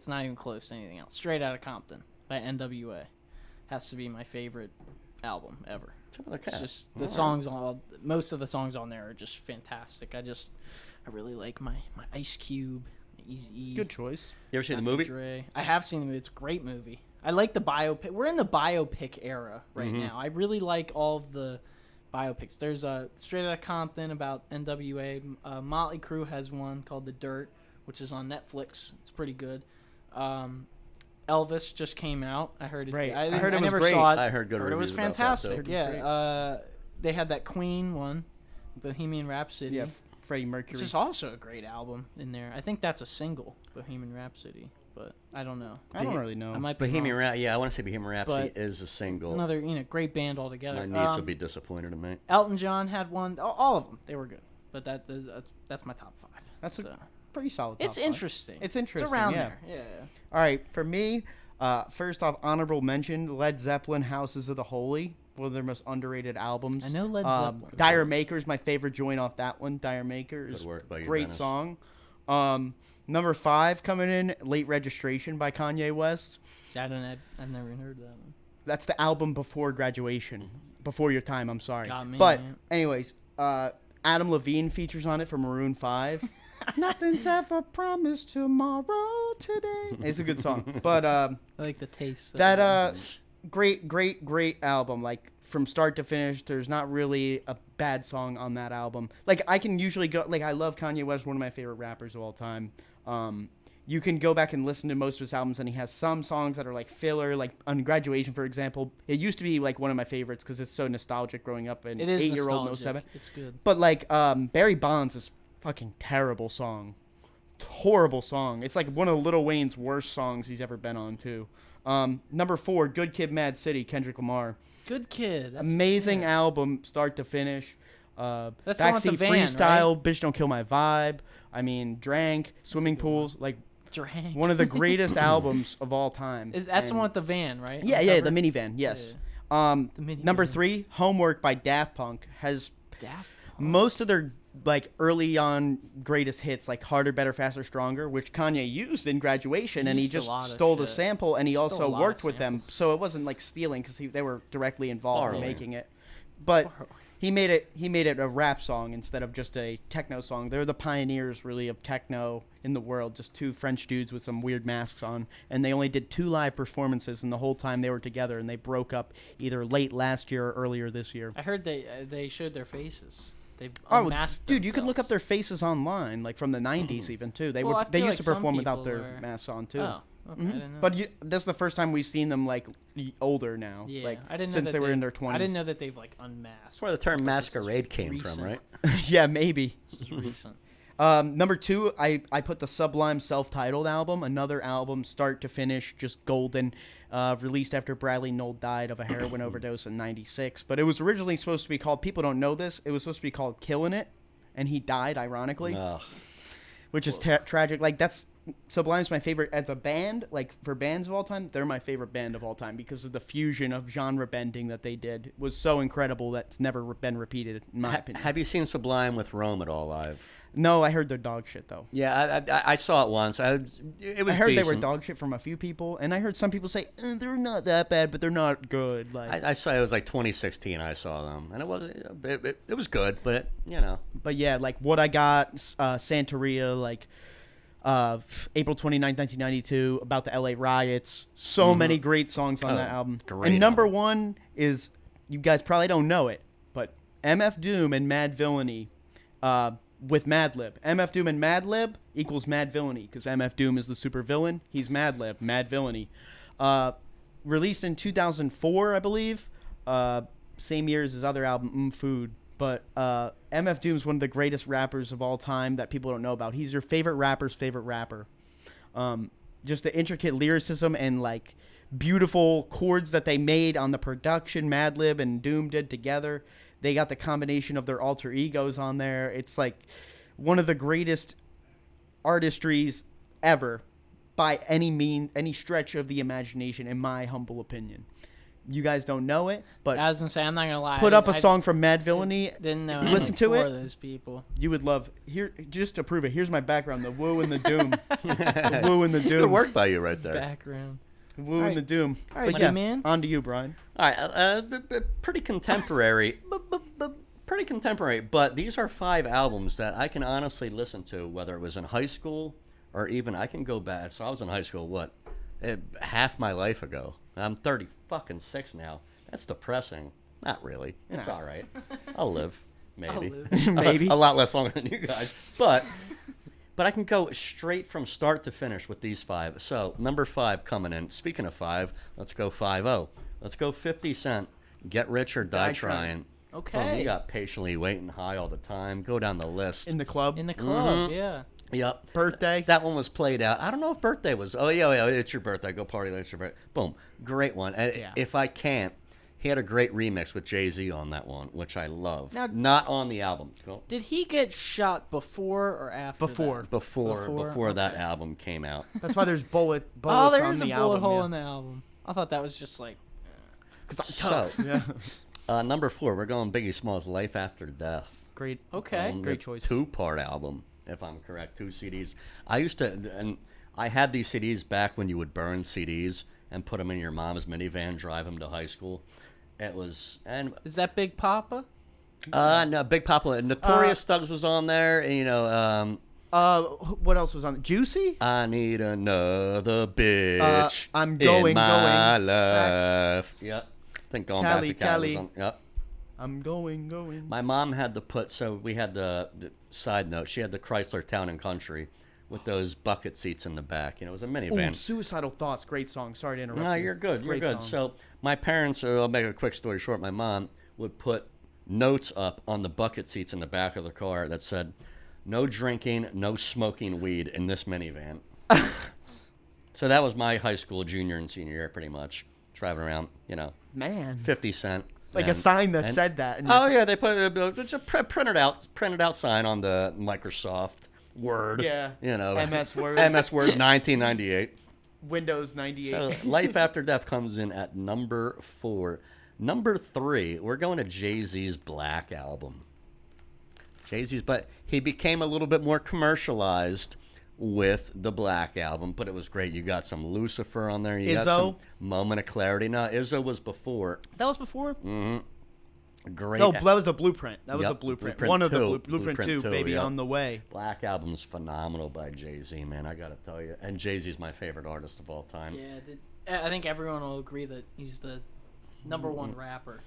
[SPEAKER 1] not even close to anything else. Straight Outta Compton by NWA has to be my favorite album ever. It's just the songs most of the songs on there are just fantastic. I really like my Ice Cube, Eazy-E,
[SPEAKER 3] Good choice.
[SPEAKER 2] You ever seen the
[SPEAKER 1] Dr.
[SPEAKER 2] movie?
[SPEAKER 1] Dre. I have seen the movie. It's a great movie. I like the biopic. We're in the biopic era right now. I really like all of the biopics. There's a Straight Outta Compton about NWA. Motley Crue has one called The Dirt, which is on Netflix. It's pretty good. Elvis just came out. I heard it.
[SPEAKER 3] Right.
[SPEAKER 1] I
[SPEAKER 3] I heard it was
[SPEAKER 1] never
[SPEAKER 3] great.
[SPEAKER 1] saw it.
[SPEAKER 2] I heard good
[SPEAKER 1] Heard it was
[SPEAKER 2] reviews about that,
[SPEAKER 1] fantastic.
[SPEAKER 2] too.
[SPEAKER 3] Heard it was
[SPEAKER 1] Yeah. They had that Queen one, Bohemian Rhapsody.
[SPEAKER 3] Yeah, Freddie Mercury.
[SPEAKER 1] Which is also a great album in there. I think that's a single, Bohemian Rhapsody, but I don't know.
[SPEAKER 3] I don't really know.
[SPEAKER 1] I might be
[SPEAKER 2] Bohemian
[SPEAKER 1] wrong.
[SPEAKER 2] Rhapsody. Yeah, I want to say Bohemian Rhapsody
[SPEAKER 1] But
[SPEAKER 2] is a single.
[SPEAKER 1] Another great band altogether.
[SPEAKER 2] My niece would be disappointed in me.
[SPEAKER 1] Elton John had one. All of them, they were good. But that's my top 5.
[SPEAKER 3] That's
[SPEAKER 1] so.
[SPEAKER 3] Pretty solid.
[SPEAKER 1] It's
[SPEAKER 3] top five.
[SPEAKER 1] interesting.
[SPEAKER 3] It's interesting.
[SPEAKER 1] It's around
[SPEAKER 3] yeah.
[SPEAKER 1] there. Yeah.
[SPEAKER 3] All right, for me, first off, honorable mention: Led Zeppelin, "Houses of the Holy," one of their most underrated albums.
[SPEAKER 1] I know Led Zeppelin.
[SPEAKER 3] Dire Maker's my favorite joint off that one. Dire Maker's
[SPEAKER 2] Good work by you,
[SPEAKER 3] great
[SPEAKER 2] Dennis.
[SPEAKER 3] song. Number 5 coming in, "Late Registration" by Kanye West.
[SPEAKER 1] See, I've never even heard that one.
[SPEAKER 3] That's the album before Graduation, before your time. I'm sorry,
[SPEAKER 1] Got me,
[SPEAKER 3] but
[SPEAKER 1] man.
[SPEAKER 3] anyways, Adam Levine features on it from Maroon 5. Nothing's ever promised tomorrow today. It's a good song, but
[SPEAKER 1] I like the taste. of
[SPEAKER 3] that
[SPEAKER 1] it.
[SPEAKER 3] great album. Like from start to finish, there's not really a bad song on that album. Like I can usually go. Like I love Kanye West, one of my favorite rappers of all time. You can go back and listen to most of his albums, and he has some songs that are like filler, like on Graduation, for example. It used to be like one of my favorites because it's so nostalgic growing up an
[SPEAKER 1] It is
[SPEAKER 3] 8-year-old
[SPEAKER 1] nostalgic.
[SPEAKER 3] 07.
[SPEAKER 1] It's good.
[SPEAKER 3] But like Barry Bonds is fucking terrible song. Horrible song. It's like one of Lil Wayne's worst songs he's ever been on too. Number 4, Good Kid, Mad City, Kendrick Lamar.
[SPEAKER 1] Good kid. That's
[SPEAKER 3] Amazing album, start to finish.
[SPEAKER 1] That's the one with the
[SPEAKER 3] Backseat
[SPEAKER 1] van,
[SPEAKER 3] Freestyle, Bitch Don't Kill My Vibe. I mean, Drank, Swimming Pools, like
[SPEAKER 1] Drank.
[SPEAKER 3] one of the greatest albums of all time.
[SPEAKER 1] That's the
[SPEAKER 3] And-
[SPEAKER 1] one with the van, right?
[SPEAKER 3] Yeah,
[SPEAKER 1] On
[SPEAKER 3] yeah,
[SPEAKER 1] cover?
[SPEAKER 3] the minivan. Yes.
[SPEAKER 1] The minivan.
[SPEAKER 3] Number 3, Homework by Daft Punk has
[SPEAKER 1] Daft Punk.
[SPEAKER 3] most of their like early on greatest hits, like Harder, Better, Faster, Stronger, which Kanye used in Graduation, and he
[SPEAKER 1] used a
[SPEAKER 3] just
[SPEAKER 1] lot of
[SPEAKER 3] stole the
[SPEAKER 1] shit.
[SPEAKER 3] sample, and he
[SPEAKER 1] Stole
[SPEAKER 3] also
[SPEAKER 1] a lot
[SPEAKER 3] worked
[SPEAKER 1] of
[SPEAKER 3] with them,
[SPEAKER 1] samples.
[SPEAKER 3] so it wasn't like stealing because they were directly involved in
[SPEAKER 2] Borrowing.
[SPEAKER 3] making it. But He made it a rap song instead of just a techno song. They're the pioneers, really, of techno in the world. Just two French dudes with some weird masks on, and they only did 2 live performances, and the whole time they were together, and they broke up either late last year or earlier this year.
[SPEAKER 1] I heard they showed their faces. They
[SPEAKER 3] Oh,
[SPEAKER 1] unmasked
[SPEAKER 3] dude, you could look up
[SPEAKER 1] themselves.
[SPEAKER 3] their faces online, like from the '90s even too. They
[SPEAKER 1] Well, I
[SPEAKER 3] they
[SPEAKER 1] feel
[SPEAKER 3] used
[SPEAKER 1] like
[SPEAKER 3] to perform
[SPEAKER 1] some
[SPEAKER 3] without
[SPEAKER 1] people
[SPEAKER 3] their
[SPEAKER 1] were-
[SPEAKER 3] masks on too.
[SPEAKER 1] Oh, okay, I didn't know.
[SPEAKER 3] But this is the first time we've seen them like older now.
[SPEAKER 1] Yeah,
[SPEAKER 3] like
[SPEAKER 1] I didn't know
[SPEAKER 3] since
[SPEAKER 1] that
[SPEAKER 3] they were in their 20s.
[SPEAKER 1] I didn't know that they've like unmasked.
[SPEAKER 2] That's where the term
[SPEAKER 1] This is
[SPEAKER 2] masquerade came
[SPEAKER 1] recent.
[SPEAKER 2] from, right?
[SPEAKER 3] Yeah, maybe.
[SPEAKER 1] This is recent.
[SPEAKER 3] Number 2, I put the Sublime self-titled album, another album, start to finish, just golden, released after Bradley Knoll died of a heroin overdose in '96. But it was originally supposed to be called, people don't know this, it was supposed to be called Killin' It, and he died, ironically,
[SPEAKER 2] Ugh.
[SPEAKER 3] which is tragic. Like, Sublime's my favorite as a band. Like, for bands of all time, they're my favorite band of all time because of the fusion of genre bending that they did. It was so incredible that's never been repeated, in my opinion.
[SPEAKER 2] Have you seen Sublime with Rome at all live?
[SPEAKER 3] No, I heard they're dog shit, though.
[SPEAKER 2] Yeah, I saw it once. It was
[SPEAKER 3] I heard they were
[SPEAKER 2] decent.
[SPEAKER 3] dog shit from a few people, and I heard some people say they're not that bad, but they're not good. Like,
[SPEAKER 2] I saw it was like 2016. I saw them, and it was good, but you know.
[SPEAKER 3] but yeah, like What I Got, Santeria, like April 29th, 1992, about the LA riots. So many great songs on that album.
[SPEAKER 2] great
[SPEAKER 3] And number
[SPEAKER 2] album.
[SPEAKER 3] 1 is, you guys probably don't know it, but MF Doom and Mad Villainy. With Madlib. MF Doom and Madlib equals Mad Villainy because MF Doom is the super villain. He's Madlib, Mad Villainy. Released in 2004, I believe. Same year as his other album, Food. But MF Doom's one of the greatest rappers of all time that people don't know about. He's your favorite rapper's favorite rapper. Just the intricate lyricism and like beautiful chords that they made on the production Madlib and Doom did together. They got the combination of their alter egos on there. It's like one of the greatest artistries ever by any stretch of the imagination, in my humble opinion. You guys don't know it, but
[SPEAKER 1] I was gonna say, I'm not gonna lie.
[SPEAKER 3] put up a song from Mad Villainy.
[SPEAKER 1] Didn't know.
[SPEAKER 3] Listen to it.
[SPEAKER 1] Those people.
[SPEAKER 3] You would love here just to prove it. Here's my background: the woo and the doom, the woo and the
[SPEAKER 2] It's good
[SPEAKER 3] doom,
[SPEAKER 2] work by you right there.
[SPEAKER 1] Background.
[SPEAKER 3] woo and the doom.
[SPEAKER 1] All right,
[SPEAKER 3] But yeah,
[SPEAKER 1] man.
[SPEAKER 3] on to you, Brian.
[SPEAKER 2] All right, pretty contemporary. Pretty contemporary, but these are 5 albums that I can honestly listen to, whether it was in high school or even I can go back. So I was in high school, half my life ago. I'm 36 now. That's depressing. Not really. It's all right. I'll live, maybe.
[SPEAKER 3] Maybe.
[SPEAKER 2] a lot less longer than you guys, but I can go straight from start to finish with these 5. So number 5 coming in. Speaking of 5, let's go 5-0. Let's go 50 Cent. Get Rich or Die Trying.
[SPEAKER 1] Okay.
[SPEAKER 2] You got Patiently Waiting High all the time. Go down the list.
[SPEAKER 3] In the club.
[SPEAKER 1] In the club, yeah.
[SPEAKER 2] Yep.
[SPEAKER 3] Birthday.
[SPEAKER 2] That one was played out. I don't know if birthday was. Oh, yeah, it's your birthday. Go party. It's your birthday. Boom. Great one. And
[SPEAKER 3] Yeah.
[SPEAKER 2] if I can't, he had a great remix with Jay-Z on that one, which I love.
[SPEAKER 1] Now-
[SPEAKER 2] Not on the album. Go.
[SPEAKER 1] Did he get shot before or after?
[SPEAKER 3] Before.
[SPEAKER 1] that?
[SPEAKER 2] Before that
[SPEAKER 1] Okay.
[SPEAKER 2] album came out.
[SPEAKER 3] That's why there's bullets
[SPEAKER 1] Oh, there
[SPEAKER 3] on
[SPEAKER 1] is a
[SPEAKER 3] the
[SPEAKER 1] bullet
[SPEAKER 3] album.
[SPEAKER 1] hole
[SPEAKER 3] yeah.
[SPEAKER 1] in the album. I thought that was just like.
[SPEAKER 2] So,
[SPEAKER 3] Yeah.
[SPEAKER 2] number 4, we're going Biggie Smalls' Life After Death.
[SPEAKER 3] Great.
[SPEAKER 1] Okay.
[SPEAKER 3] Great choice.
[SPEAKER 2] 2-part album, if I'm correct. 2 CDs. I used to, and I had these CDs back when you would burn CDs and put them in your mom's minivan, drive them to high school. It was, and
[SPEAKER 1] Is that Big Papa?
[SPEAKER 2] no, Big Papa, Notorious Thugs was on there. And, you know,
[SPEAKER 3] What else was on? Juicy?
[SPEAKER 2] I need another bitch.
[SPEAKER 3] I'm going,
[SPEAKER 2] in my
[SPEAKER 3] going
[SPEAKER 2] life. Yep. I think going
[SPEAKER 3] Cali,
[SPEAKER 2] back to Cali.
[SPEAKER 3] Cali.
[SPEAKER 2] Was on, yep.
[SPEAKER 3] I'm going.
[SPEAKER 2] My mom had to put, so we had the side note, she had the Chrysler Town and Country with those bucket seats in the back. You know, it was a minivan.
[SPEAKER 3] Ooh, Suicidal Thoughts. Great song. Sorry to interrupt.
[SPEAKER 2] No,
[SPEAKER 3] you.
[SPEAKER 2] you're good. You're
[SPEAKER 3] Great
[SPEAKER 2] good.
[SPEAKER 3] song.
[SPEAKER 2] So my parents, I'll make a quick story short, my mom would put notes up on the bucket seats in the back of the car that said, no drinking, no smoking weed in this minivan. So that was my high school junior and senior year pretty much, driving around, you know,
[SPEAKER 3] Man.
[SPEAKER 2] 50 Cent.
[SPEAKER 3] Like a sign that said that. And
[SPEAKER 2] Oh yeah, they put it's a printed out sign on the Microsoft Word.
[SPEAKER 3] Yeah.
[SPEAKER 2] You know,
[SPEAKER 3] MS Word.
[SPEAKER 2] MS Word 1998.
[SPEAKER 3] Windows 98.
[SPEAKER 2] So Life After Death comes in at number 4. Number 3, we're going to Jay-Z's Black album. Jay-Z's, but he became a little bit more commercialized with the Black album, but it was great. You got some Lucifer on there. You got
[SPEAKER 3] Izzo?
[SPEAKER 2] some Moment of Clarity. No, Izzo was before.
[SPEAKER 1] That was before.
[SPEAKER 2] Great.
[SPEAKER 3] No, that was the Blueprint. That was
[SPEAKER 2] Yep,
[SPEAKER 3] the Blueprint.
[SPEAKER 2] Blueprint
[SPEAKER 3] One of
[SPEAKER 2] 2.
[SPEAKER 3] the Blueprint 2, baby,
[SPEAKER 2] yep.
[SPEAKER 3] on the way.
[SPEAKER 2] Black Album's phenomenal by Jay-Z, man. I got to tell you. And Jay-Z's my favorite artist of all time.
[SPEAKER 1] Yeah, I think everyone will agree that he's the number one rapper.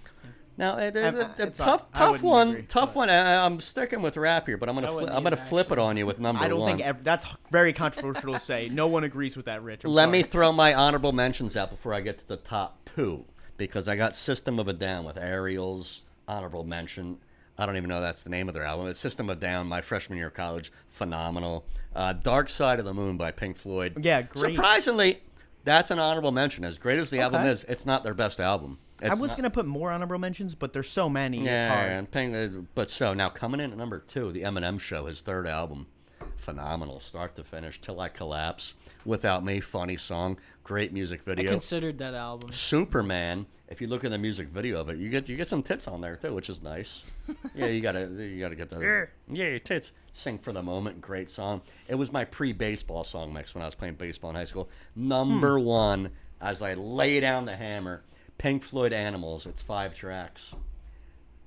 [SPEAKER 2] Now,
[SPEAKER 3] it's
[SPEAKER 2] tough
[SPEAKER 3] wouldn't
[SPEAKER 2] one.
[SPEAKER 3] agree,
[SPEAKER 2] Tough one. I'm sticking with rap here, but I'm gonna flip it on you with number one.
[SPEAKER 3] I don't think that's very controversial to say. No one agrees with that, Rich.
[SPEAKER 2] Let me throw my honorable mentions out before I get to the top 2, because I got System of a Down with Ariel's honorable mention. I don't even know that's the name of their album. It's System of a Down, my freshman year of college, phenomenal. Dark Side of the Moon by Pink Floyd.
[SPEAKER 3] Yeah, great.
[SPEAKER 2] Surprisingly, that's an honorable mention. As great as the album is, it's not their best album.
[SPEAKER 3] I was going to put more honorable mentions, but there's so many.
[SPEAKER 2] Yeah,
[SPEAKER 3] it's hard.
[SPEAKER 2] but now coming in at number 2, the Eminem Show, his third album, phenomenal, start to finish, Till I Collapse, Without Me, funny song, great music
[SPEAKER 1] I
[SPEAKER 2] video.
[SPEAKER 1] considered that album.
[SPEAKER 2] Superman, if you look at the music video of it, you get some tits on there too, which is nice. Yeah, you gotta get the tits. Sing for the Moment, great song. It was my pre-baseball song mix when I was playing baseball in high school. Number 1, as I lay down the hammer. Pink Floyd Animals. It's 5 tracks.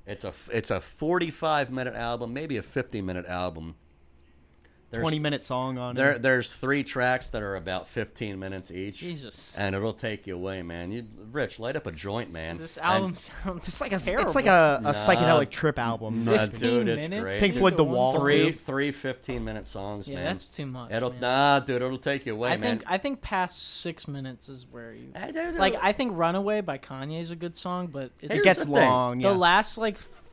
[SPEAKER 2] It's a 45-minute album, maybe a 50-minute album. There's
[SPEAKER 3] 20-minute song on it.
[SPEAKER 2] There's 3 tracks that are about 15 minutes each.
[SPEAKER 1] Jesus.
[SPEAKER 2] And it'll take you away, man. Rich, light up a joint, man.
[SPEAKER 1] This album sounds terrible.
[SPEAKER 3] It's like a psychedelic trip album.
[SPEAKER 2] Dude, it's
[SPEAKER 1] minutes?
[SPEAKER 2] great.
[SPEAKER 3] Pink Floyd The Wall.
[SPEAKER 2] Three 15-minute songs,
[SPEAKER 1] Yeah,
[SPEAKER 2] man.
[SPEAKER 1] that's too much.
[SPEAKER 2] Dude, it'll take you away, man.
[SPEAKER 1] I think past 6 minutes is where you
[SPEAKER 2] I
[SPEAKER 1] like. I think "Runaway" by Kanye is a good song, but
[SPEAKER 3] It gets long.
[SPEAKER 1] The last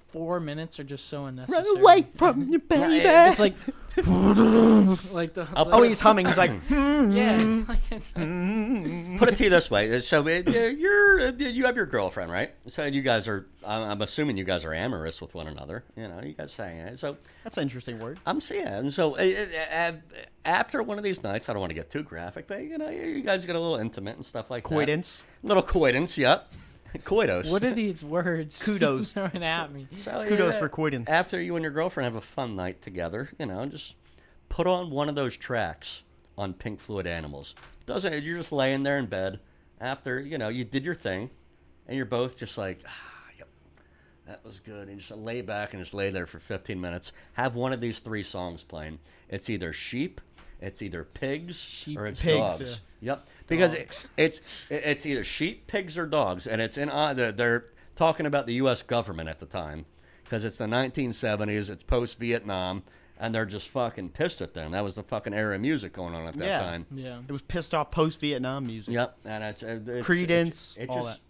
[SPEAKER 1] 4 minutes are just so unnecessary.
[SPEAKER 3] Run away from you, baby.
[SPEAKER 1] It's like like the
[SPEAKER 3] he's humming. He's like,
[SPEAKER 1] yeah. It's like,
[SPEAKER 2] Put it to you this way. So you have your girlfriend, right? So you guys are. I'm assuming you guys are amorous with one another. You know, you guys saying it. So
[SPEAKER 3] that's an interesting word.
[SPEAKER 2] I'm seeing. And so after one of these nights, I don't want to get too graphic, but you guys get a little intimate and stuff like
[SPEAKER 3] Coitance.
[SPEAKER 2] that. Little coitance. Yep. Coitus.
[SPEAKER 1] what are these words?
[SPEAKER 3] Kudos.
[SPEAKER 1] Throwing at me.
[SPEAKER 2] So,
[SPEAKER 3] Kudos for coitance.
[SPEAKER 2] After you and your girlfriend have a fun night together, just put on one of those tracks on Pink Floyd Animals. You're just laying there in bed after, you did your thing, and you're both just like, yep, that was good. And just lay back and just lay there for 15 minutes. Have one of these 3 songs playing. It's either Sheep, it's either Pigs, or it's
[SPEAKER 3] Pigs.
[SPEAKER 2] Dogs. Yep. Because it's either sheep, pigs, or dogs, and it's they're talking about the U.S. government at the time, because it's the 1970s, it's post-Vietnam, and they're just fucking pissed at them. That was the fucking era of music going on at that time.
[SPEAKER 1] Yeah.
[SPEAKER 3] It was pissed off post-Vietnam music.
[SPEAKER 2] Yep, and it's
[SPEAKER 3] Credence,
[SPEAKER 2] it
[SPEAKER 3] all
[SPEAKER 2] just,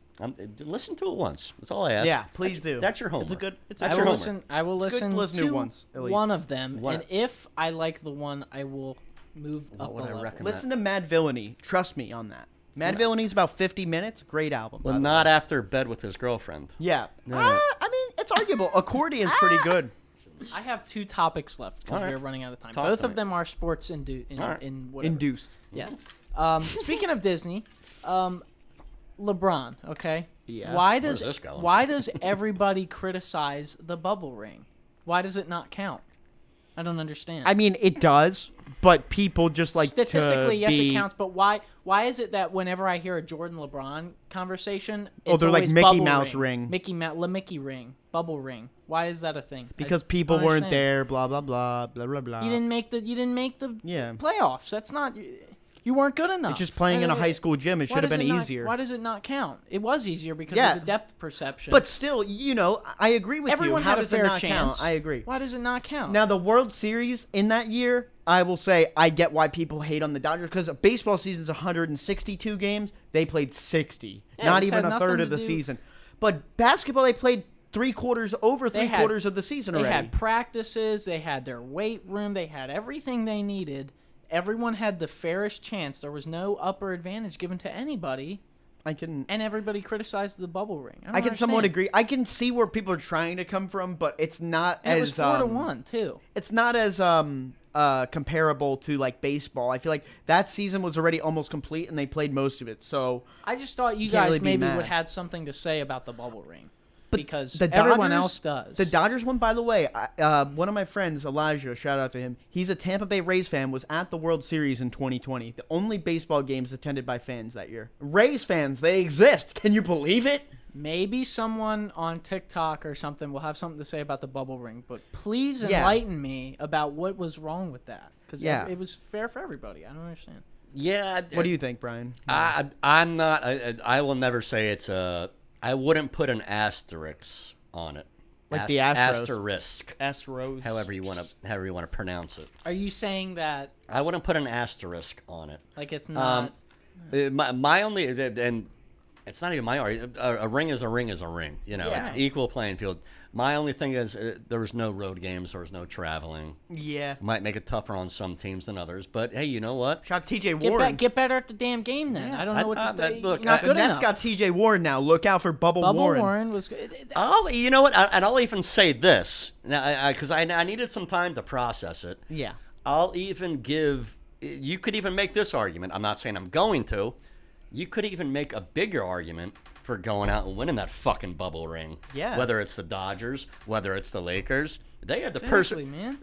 [SPEAKER 2] listen to it once. That's all I ask.
[SPEAKER 3] Yeah, please do.
[SPEAKER 2] That's your homework.
[SPEAKER 3] I will
[SPEAKER 1] listen. I will listen to
[SPEAKER 3] once, at least.
[SPEAKER 1] one of them, and if I like the one, I will move up a
[SPEAKER 2] would I
[SPEAKER 1] level.
[SPEAKER 2] recommend?
[SPEAKER 3] Listen to Mad Villainy. Trust me on that. Mad Villainy is about 50 minutes. Great album.
[SPEAKER 2] Well, not after bed with his girlfriend.
[SPEAKER 3] Yeah.
[SPEAKER 2] No.
[SPEAKER 3] I mean, it's arguable. Accordion's pretty good.
[SPEAKER 1] I have 2 topics left because we're running out of time.
[SPEAKER 2] Talk
[SPEAKER 1] Both
[SPEAKER 2] to
[SPEAKER 1] of
[SPEAKER 2] me.
[SPEAKER 1] them are sports whatever.
[SPEAKER 3] Induced.
[SPEAKER 1] Yeah. Speaking of Disney, LeBron. Okay.
[SPEAKER 3] Yeah.
[SPEAKER 1] Why
[SPEAKER 2] Where's
[SPEAKER 1] does
[SPEAKER 2] this going?
[SPEAKER 1] Why does everybody criticize the bubble ring? Why does it not count? I don't understand.
[SPEAKER 3] I mean, it does, but people just like
[SPEAKER 1] statistically,
[SPEAKER 3] to
[SPEAKER 1] yes,
[SPEAKER 3] be...
[SPEAKER 1] it counts. But why? Why is it that whenever I hear a Jordan LeBron conversation, it's
[SPEAKER 3] they're like
[SPEAKER 1] always
[SPEAKER 3] Mickey
[SPEAKER 1] bubble
[SPEAKER 3] Mouse ring.
[SPEAKER 1] Mickey ring, bubble ring. Why is that a thing?
[SPEAKER 3] Because
[SPEAKER 1] I
[SPEAKER 3] people
[SPEAKER 1] don't
[SPEAKER 3] weren't
[SPEAKER 1] understand.
[SPEAKER 3] there. Blah blah blah blah blah blah.
[SPEAKER 1] You didn't make the
[SPEAKER 3] Yeah.
[SPEAKER 1] playoffs. That's not. You weren't good enough.
[SPEAKER 3] It's just playing in a high school gym. It
[SPEAKER 1] Why
[SPEAKER 3] should have
[SPEAKER 1] does
[SPEAKER 3] been
[SPEAKER 1] it not-
[SPEAKER 3] easier.
[SPEAKER 1] Why does it not count? It was easier because
[SPEAKER 3] Yeah.
[SPEAKER 1] of the depth perception.
[SPEAKER 3] But still, I agree with
[SPEAKER 1] everyone
[SPEAKER 3] you. How
[SPEAKER 1] had a
[SPEAKER 3] does it
[SPEAKER 1] fair
[SPEAKER 3] not
[SPEAKER 1] chance.
[SPEAKER 3] count? I agree.
[SPEAKER 1] Why does it not count?
[SPEAKER 3] Now, the World Series in that year, I will say I get why people hate on the Dodgers because baseball season's 162 games. They played 60.
[SPEAKER 1] Yeah,
[SPEAKER 3] Not
[SPEAKER 1] this
[SPEAKER 3] even
[SPEAKER 1] had
[SPEAKER 3] a third
[SPEAKER 1] nothing
[SPEAKER 3] of
[SPEAKER 1] to
[SPEAKER 3] the
[SPEAKER 1] do-
[SPEAKER 3] season. But basketball, they played over
[SPEAKER 1] They had-
[SPEAKER 3] three-quarters of the season
[SPEAKER 1] They
[SPEAKER 3] already.
[SPEAKER 1] had practices. They had their weight room. They had everything they needed. Everyone had the fairest chance. There was no upper advantage given to anybody,
[SPEAKER 3] and
[SPEAKER 1] everybody criticized the bubble ring.
[SPEAKER 3] I can somewhat agree. I can see where people are trying to come from, but it's not
[SPEAKER 1] And
[SPEAKER 3] as
[SPEAKER 1] it was 4-1 too.
[SPEAKER 3] It's not as comparable to like baseball. I feel like that season was already almost complete, and they played most of it. So
[SPEAKER 1] I just thought you
[SPEAKER 3] Can't
[SPEAKER 1] guys
[SPEAKER 3] really be
[SPEAKER 1] maybe
[SPEAKER 3] mad.
[SPEAKER 1] would have something to say about the bubble ring. Because
[SPEAKER 3] the
[SPEAKER 1] everyone
[SPEAKER 3] Dodgers-
[SPEAKER 1] else does.
[SPEAKER 3] The Dodgers one, by the way, one of my friends, Elijah, shout out to him. He's a Tampa Bay Rays fan, was at the World Series in 2020. The only baseball games attended by fans that year. Rays fans, they exist. Can you believe it?
[SPEAKER 1] Maybe someone on TikTok or something will have something to say about the bubble ring, but please enlighten me about what was wrong with that. Because it was fair for everybody. I don't understand.
[SPEAKER 2] Yeah.
[SPEAKER 3] What do you think, Brian?
[SPEAKER 2] I'm not. I will never say it's a. I wouldn't put an asterisk on it.
[SPEAKER 3] Like the Astros.
[SPEAKER 2] Asterisk.
[SPEAKER 3] Astros.
[SPEAKER 2] However you want to pronounce it.
[SPEAKER 1] Are you saying that?
[SPEAKER 2] I wouldn't put an asterisk on it.
[SPEAKER 1] Like it's not.
[SPEAKER 2] My only, and it's not even my argument. A ring is a ring is a ring. You know, it's equal playing field. My only thing is there was no road games. There was no traveling.
[SPEAKER 3] Yeah.
[SPEAKER 2] Might make it tougher on some teams than others. But, hey, you know what?
[SPEAKER 3] Shout out T.J. Warren.
[SPEAKER 1] Get better at the damn game then. I don't know what to do.
[SPEAKER 2] Look,
[SPEAKER 1] not good
[SPEAKER 3] That's
[SPEAKER 1] enough.
[SPEAKER 3] got T.J. Warren now. Look out for Bubble Warren.
[SPEAKER 1] Warren was good.
[SPEAKER 2] You know what? And I'll even say this. Now, because I needed some time to process it.
[SPEAKER 3] Yeah.
[SPEAKER 2] I'll even give – you could even make this argument. I'm not saying I'm going to. You could even make a bigger argument for going out and winning that fucking bubble ring.
[SPEAKER 3] Yeah.
[SPEAKER 2] Whether it's the Dodgers, whether it's the Lakers. They had the
[SPEAKER 1] man.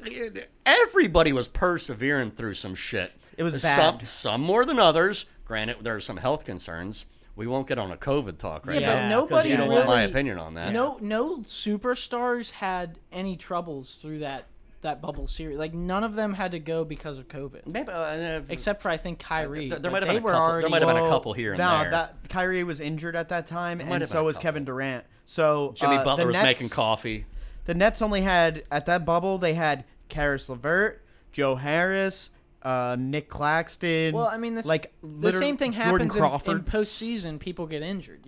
[SPEAKER 2] Everybody was persevering through some shit.
[SPEAKER 3] It was bad.
[SPEAKER 2] Some more than others. Granted, there are some health concerns. We won't get on a COVID talk right now.
[SPEAKER 1] But nobody
[SPEAKER 2] you don't
[SPEAKER 1] really,
[SPEAKER 2] want my opinion on that.
[SPEAKER 1] No superstars had any troubles through that bubble series. Like none of them had to go because of COVID.
[SPEAKER 2] Maybe,
[SPEAKER 1] except for I think Kyrie.
[SPEAKER 2] There might have been a couple here and there.
[SPEAKER 3] Kyrie was injured at that time, and so was Kevin Durant. So
[SPEAKER 2] Jimmy Butler was
[SPEAKER 3] Nets,
[SPEAKER 2] making coffee.
[SPEAKER 3] The Nets only had at that bubble they had Karis LeVert, Joe Harris, Nick Claxton.
[SPEAKER 1] Well, I mean, the same thing happens in postseason. People get injured,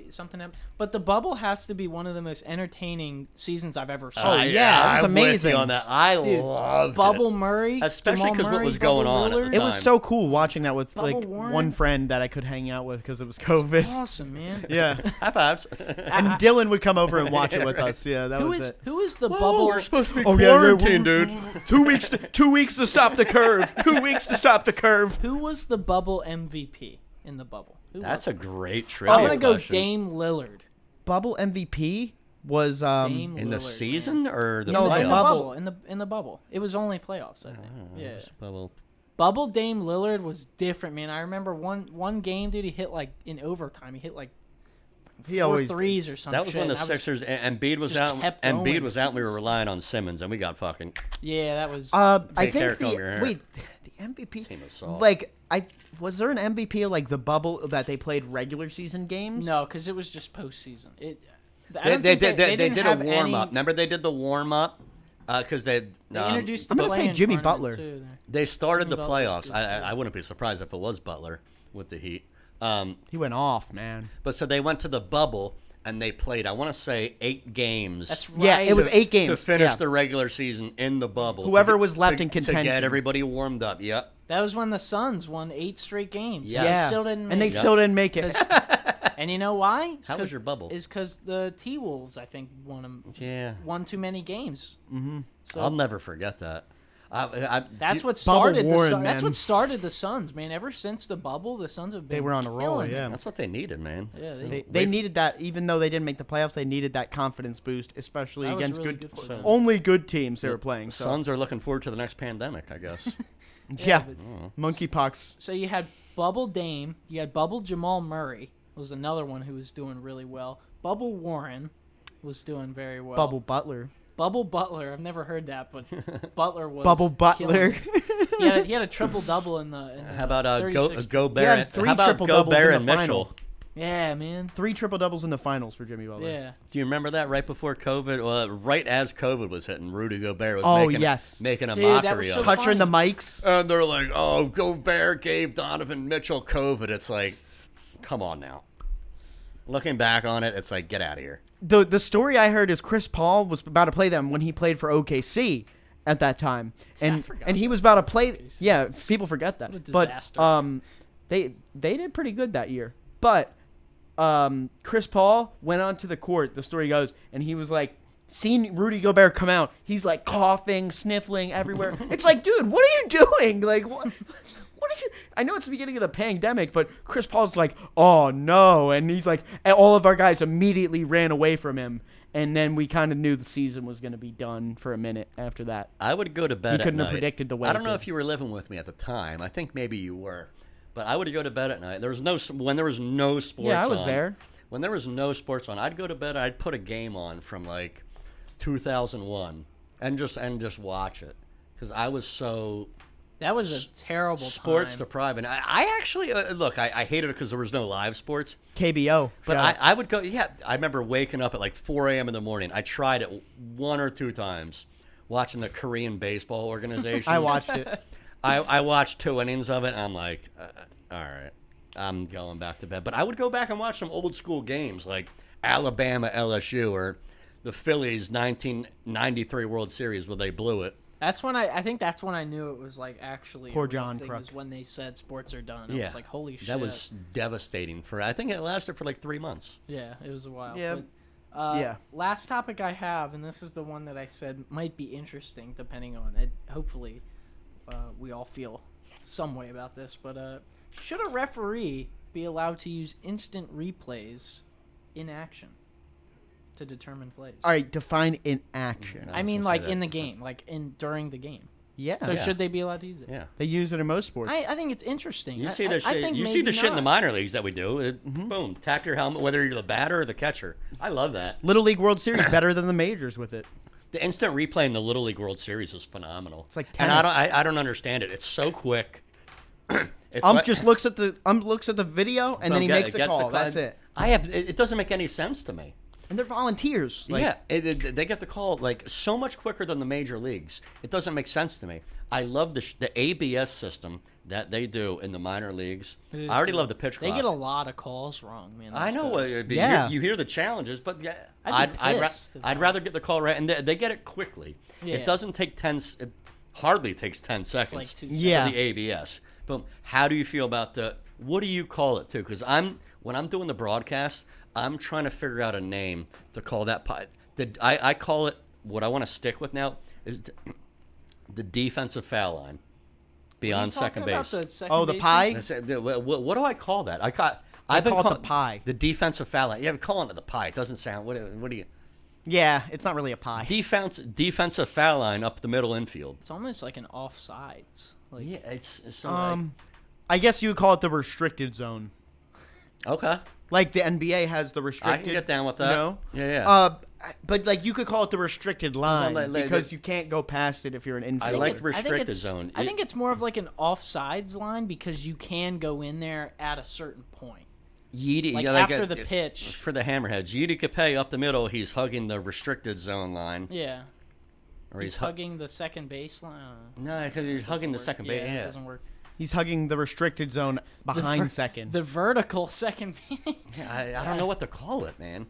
[SPEAKER 1] something happens. But the bubble has to be one of the most entertaining seasons I've ever seen.
[SPEAKER 3] Oh yeah, it was amazing.
[SPEAKER 2] With you on that. I loved
[SPEAKER 1] Bubble
[SPEAKER 2] it.
[SPEAKER 1] Murray,
[SPEAKER 2] especially because what was going on at the time.
[SPEAKER 3] It was so cool watching that with
[SPEAKER 1] Warren.
[SPEAKER 3] one friend that I could hang out with because it was COVID.
[SPEAKER 1] That's awesome, man.
[SPEAKER 3] Yeah,
[SPEAKER 2] high fives.
[SPEAKER 3] And Dylan would come over and watch it with us. Yeah, that was it.
[SPEAKER 1] Who is the bubble?
[SPEAKER 2] We're supposed to be quarantined, dude.
[SPEAKER 3] 2 weeks. 2 weeks to stop the curve. 2 weeks to stop the curve.
[SPEAKER 1] Who was the bubble MVP in the bubble?
[SPEAKER 2] That's a great trivia
[SPEAKER 1] I'm gonna go
[SPEAKER 2] question.
[SPEAKER 1] Dame Lillard.
[SPEAKER 3] Bubble MVP was
[SPEAKER 1] Dame
[SPEAKER 2] in
[SPEAKER 1] Lillard,
[SPEAKER 2] the season
[SPEAKER 1] man.
[SPEAKER 2] or the
[SPEAKER 3] no,
[SPEAKER 2] playoffs?
[SPEAKER 3] the bubble.
[SPEAKER 1] In the bubble. It was only playoffs, I think. Yeah.
[SPEAKER 2] Bubble
[SPEAKER 1] Dame Lillard was different, man. I remember one game, dude. He hit in overtime. He hit 4 threes or something.
[SPEAKER 2] That was when the Sixers and Embiid was out. Embiid was out. And we were relying on Simmons, and we got fucking.
[SPEAKER 1] Yeah, that was.
[SPEAKER 3] I think the MVP.
[SPEAKER 2] Team assault.
[SPEAKER 3] Was there an MVP of the bubble that they played regular season games?
[SPEAKER 1] No, because it was just postseason.
[SPEAKER 2] They did a warm up. Remember they did the warm up because they
[SPEAKER 1] introduced.
[SPEAKER 3] I'm gonna say Jimmy Butler.
[SPEAKER 2] They started the playoffs.
[SPEAKER 1] Good,
[SPEAKER 2] I wouldn't be surprised if it was Butler with the Heat.
[SPEAKER 3] He went off, man.
[SPEAKER 2] But so they went to the bubble and they played. I want to say 8 games.
[SPEAKER 1] That's right.
[SPEAKER 3] Yeah, it was 8 games
[SPEAKER 2] to finish the regular season in the bubble.
[SPEAKER 3] Whoever was left in contention
[SPEAKER 2] to get everybody warmed up. Yep.
[SPEAKER 1] That was when the Suns won 8 straight games.
[SPEAKER 3] Yeah.
[SPEAKER 1] Still didn't make
[SPEAKER 3] and they still didn't make it.
[SPEAKER 1] And you know why?
[SPEAKER 2] How was your bubble?
[SPEAKER 1] Is because the T-Wolves, I think, won too many games.
[SPEAKER 3] Mm-hmm.
[SPEAKER 1] So
[SPEAKER 2] I'll never forget that.
[SPEAKER 1] That's what started
[SPEAKER 3] Warren,
[SPEAKER 1] that's what started the Suns, man. Ever since the bubble, the Suns have been.
[SPEAKER 3] They were on a roll. Yeah,
[SPEAKER 2] that's what they needed, man.
[SPEAKER 1] Yeah,
[SPEAKER 3] they needed that. Even though they didn't make the playoffs, they needed that confidence boost, especially against
[SPEAKER 1] really
[SPEAKER 3] only good teams they were playing. So.
[SPEAKER 2] Suns are looking forward to the next pandemic, I guess.
[SPEAKER 3] Yeah, monkeypox.
[SPEAKER 1] So you had Bubble Dame, you had Bubble Jamal Murray was another one who was doing really well. Bubble Warren was doing very well.
[SPEAKER 3] Bubble Butler.
[SPEAKER 1] Bubble Butler, I've never heard that, but Butler was
[SPEAKER 3] Bubble Butler.
[SPEAKER 1] he had a triple double in the.
[SPEAKER 2] How about Gobert?
[SPEAKER 3] He had 3 triple-doubles in the final.
[SPEAKER 1] Yeah, man.
[SPEAKER 3] 3 triple doubles in the finals for Jimmy Butler.
[SPEAKER 1] Yeah.
[SPEAKER 2] Do you remember that right before COVID? Well, right as COVID was hitting, Rudy Gobert was making a mockery of it.
[SPEAKER 3] Touching the mics.
[SPEAKER 2] And they're like, oh, Gobert gave Donovan Mitchell COVID. It's like, come on now. Looking back on it, it's like, get out of here.
[SPEAKER 3] The story I heard is Chris Paul was about to play them when he played for OKC at that time. And he was about to play. Yeah, people forget that.
[SPEAKER 1] What a disaster.
[SPEAKER 3] But they did pretty good that year. But Chris Paul went onto the court, the story goes, and he was like, seeing Rudy Gobert come out, he's like coughing, sniffling everywhere. It's like, dude, what are you doing? Like, what are you? I know it's the beginning of the pandemic, but Chris Paul's like, oh no. And he's like, and all of our guys immediately ran away from him. And then we kind of knew the season was going to be done for a minute after that.
[SPEAKER 2] I would go to bed at night.
[SPEAKER 3] You couldn't have predicted the way.
[SPEAKER 2] I don't know if you were living with me at the time. I think maybe you were. But I would go to bed at night. When there was no sports on.
[SPEAKER 3] Yeah, I was there.
[SPEAKER 2] when there was no sports on, I'd go to bed, I'd put a game on from like 2001 and just watch it because I was so
[SPEAKER 1] That was a terrible
[SPEAKER 2] sports
[SPEAKER 1] time.
[SPEAKER 2] deprived. And I actually look, I hated it because there was no live sports.
[SPEAKER 3] KBO.
[SPEAKER 2] But
[SPEAKER 3] shout out.
[SPEAKER 2] I would go. Yeah, I remember waking up at like 4 a.m. in the morning. I tried it 1 or 2 times, watching the Korean baseball organization.
[SPEAKER 3] I watched it.
[SPEAKER 2] I watched 2 innings of it, and I'm like, all right, I'm going back to bed. But I would go back and watch some old school games like Alabama LSU or the Phillies 1993 World Series where they blew it.
[SPEAKER 1] That's when I think that's when I knew it was like actually
[SPEAKER 3] Poor
[SPEAKER 1] a real
[SPEAKER 3] John
[SPEAKER 1] thing,
[SPEAKER 3] Kruk.
[SPEAKER 1] is when they said sports are done. I
[SPEAKER 2] Yeah,
[SPEAKER 1] was like, holy shit.
[SPEAKER 2] That was devastating. I think it lasted for like 3 months.
[SPEAKER 1] Yeah, it was a while.
[SPEAKER 3] Yeah.
[SPEAKER 1] But,
[SPEAKER 3] Yeah.
[SPEAKER 1] Last topic I have, and this is the one that I said might be interesting depending on it. Hopefully, we all feel some way about this. But should a referee be allowed to use instant replays in action to determine plays?
[SPEAKER 3] All right, define in action.
[SPEAKER 1] I mean,
[SPEAKER 2] gonna say
[SPEAKER 1] like
[SPEAKER 2] that.
[SPEAKER 1] in the game, like during the game.
[SPEAKER 3] Yeah.
[SPEAKER 1] So should they be allowed to use it?
[SPEAKER 2] Yeah.
[SPEAKER 3] They use it in most sports.
[SPEAKER 1] I think it's interesting.
[SPEAKER 2] You see
[SPEAKER 1] I
[SPEAKER 2] the shit.
[SPEAKER 1] think
[SPEAKER 2] You see
[SPEAKER 1] maybe
[SPEAKER 2] the shit in the
[SPEAKER 1] not.
[SPEAKER 2] minor leagues that we do. Boom, tack your helmet, whether you're the batter or the catcher. I love that.
[SPEAKER 3] Little League World Series better than the majors with it.
[SPEAKER 2] The instant replay in the Little League World Series is phenomenal.
[SPEAKER 3] It's like
[SPEAKER 2] and
[SPEAKER 3] tennis.
[SPEAKER 2] I don't understand it. It's so quick. It's
[SPEAKER 3] Just looks at the video and then he makes the
[SPEAKER 2] gets
[SPEAKER 3] call. That's it.
[SPEAKER 2] It doesn't make any sense to me.
[SPEAKER 3] And they're volunteers. Like,
[SPEAKER 2] Yeah, they get the call like so much quicker than the major leagues. It doesn't make sense to me. I love the ABS system that they do in the minor leagues.
[SPEAKER 1] It is
[SPEAKER 2] I already
[SPEAKER 1] good.
[SPEAKER 2] love the pitch clock.
[SPEAKER 1] They get a lot of calls wrong, man.
[SPEAKER 2] I
[SPEAKER 1] those
[SPEAKER 2] know.
[SPEAKER 1] guys.
[SPEAKER 3] Yeah.
[SPEAKER 2] You hear the challenges, but yeah,
[SPEAKER 1] I'd be pissed if
[SPEAKER 2] I'd
[SPEAKER 1] I-
[SPEAKER 2] rather get the call right, and they get it quickly.
[SPEAKER 1] Yeah.
[SPEAKER 2] It doesn't take it hardly takes 10
[SPEAKER 1] It's
[SPEAKER 2] seconds
[SPEAKER 1] like 2
[SPEAKER 3] Yeah.
[SPEAKER 2] for the ABS. Boom. How do you feel about what do you call it too? Because when I'm doing the broadcast, I'm trying to figure out a name to call that pie. I call it, what I want to stick with now is the defensive foul line beyond second base.
[SPEAKER 3] the pie?
[SPEAKER 2] I said, what do I call that? I've been
[SPEAKER 3] call it the
[SPEAKER 2] calling
[SPEAKER 3] pie.
[SPEAKER 2] The defensive foul line. Yeah, I'm calling it the pie. It doesn't sound. What do you?
[SPEAKER 3] Yeah, it's not really a pie.
[SPEAKER 2] Defensive foul line up the middle infield.
[SPEAKER 1] It's almost like an offsides. Like,
[SPEAKER 2] Yeah, it's so
[SPEAKER 3] I guess you would call it the restricted zone.
[SPEAKER 2] okay.
[SPEAKER 3] Like the NBA has the
[SPEAKER 2] I
[SPEAKER 3] restricted.
[SPEAKER 2] can get down with that.
[SPEAKER 3] No?
[SPEAKER 2] Yeah.
[SPEAKER 3] But like you could call it the restricted line
[SPEAKER 2] like-
[SPEAKER 3] because you can't go past it if you're an infielder.
[SPEAKER 2] I like the
[SPEAKER 1] I think
[SPEAKER 2] restricted
[SPEAKER 1] it's
[SPEAKER 2] zone.
[SPEAKER 1] I think it's more of like an offsides line because you can go in there at a certain point.
[SPEAKER 2] Yeedy,
[SPEAKER 1] Like
[SPEAKER 2] yeah,
[SPEAKER 1] after the pitch.
[SPEAKER 2] for the hammerheads. Yeedy Capay up the middle. He's hugging the restricted zone line,
[SPEAKER 1] Yeah.
[SPEAKER 2] or
[SPEAKER 1] He's hugging the second baseline.
[SPEAKER 2] No, because he's hugging the second base.
[SPEAKER 1] Yeah,
[SPEAKER 2] Yeah.
[SPEAKER 1] it doesn't work.
[SPEAKER 3] He's hugging the restricted zone behind second.
[SPEAKER 1] The vertical second base.
[SPEAKER 2] I don't know what to call it, man.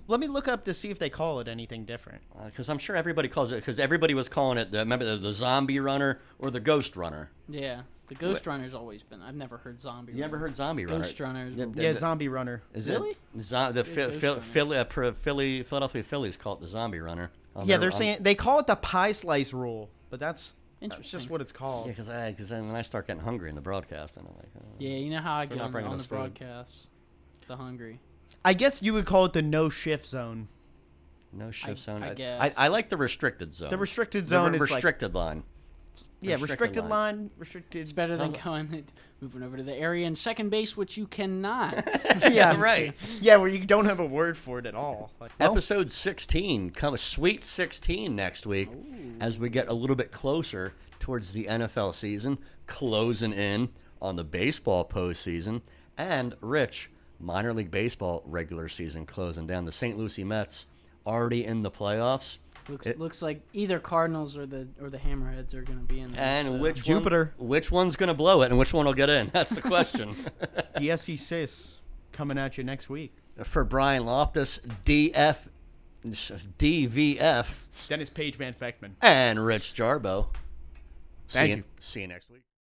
[SPEAKER 3] Let me look up to see if they call it anything different.
[SPEAKER 2] Because I'm sure everybody calls it. Because everybody was calling it. Remember the zombie runner or the ghost runner.
[SPEAKER 1] Yeah. The Ghost Runner's always been. I've never heard Zombie
[SPEAKER 2] You
[SPEAKER 1] Runner.
[SPEAKER 2] never heard zombie runner?
[SPEAKER 1] Ghost Runners.
[SPEAKER 3] Yeah, Zombie Runner.
[SPEAKER 2] Is
[SPEAKER 1] Really?
[SPEAKER 2] it the
[SPEAKER 1] Ghost Runner.
[SPEAKER 2] Philadelphia Phillies call it the zombie runner?
[SPEAKER 3] Yeah, they're saying they call it the pie slice rule, but that's
[SPEAKER 1] Interesting.
[SPEAKER 3] just what it's called.
[SPEAKER 2] Yeah, because then I start getting hungry in the broadcast, and I'm like,
[SPEAKER 1] Yeah, you know how I
[SPEAKER 2] They're
[SPEAKER 1] get
[SPEAKER 2] not
[SPEAKER 1] on,
[SPEAKER 2] bringing
[SPEAKER 1] on the
[SPEAKER 2] us food.
[SPEAKER 1] broadcast. The hungry.
[SPEAKER 3] I guess you would call it the no shift zone.
[SPEAKER 2] no shift zone.
[SPEAKER 1] I guess.
[SPEAKER 2] I like the restricted zone.
[SPEAKER 3] The restricted zone is like
[SPEAKER 2] restricted line.
[SPEAKER 3] restricted line, restricted.
[SPEAKER 1] It's better than moving over to the area in second base, which you cannot.
[SPEAKER 3] Yeah,
[SPEAKER 2] right.
[SPEAKER 3] Yeah, where you don't have a word for it at all. Like,
[SPEAKER 2] Episode 16, Sweet 16 next week, as we get a little bit closer towards the NFL season, closing in on the baseball postseason, and Rich, minor league baseball regular season closing down. The St. Lucie Mets already in the playoffs.
[SPEAKER 1] Looks like either Cardinals or the Hammerheads are going to be in there.
[SPEAKER 2] And
[SPEAKER 1] so.
[SPEAKER 2] which one's going to blow it, and which one will get in? That's the question.
[SPEAKER 3] DSC Sis coming at you next week.
[SPEAKER 2] For Brian Loftus, DVF,
[SPEAKER 3] Dennis Page Van Feckman.
[SPEAKER 2] and Rich Jarbo.
[SPEAKER 3] Thank you.
[SPEAKER 2] See you next week.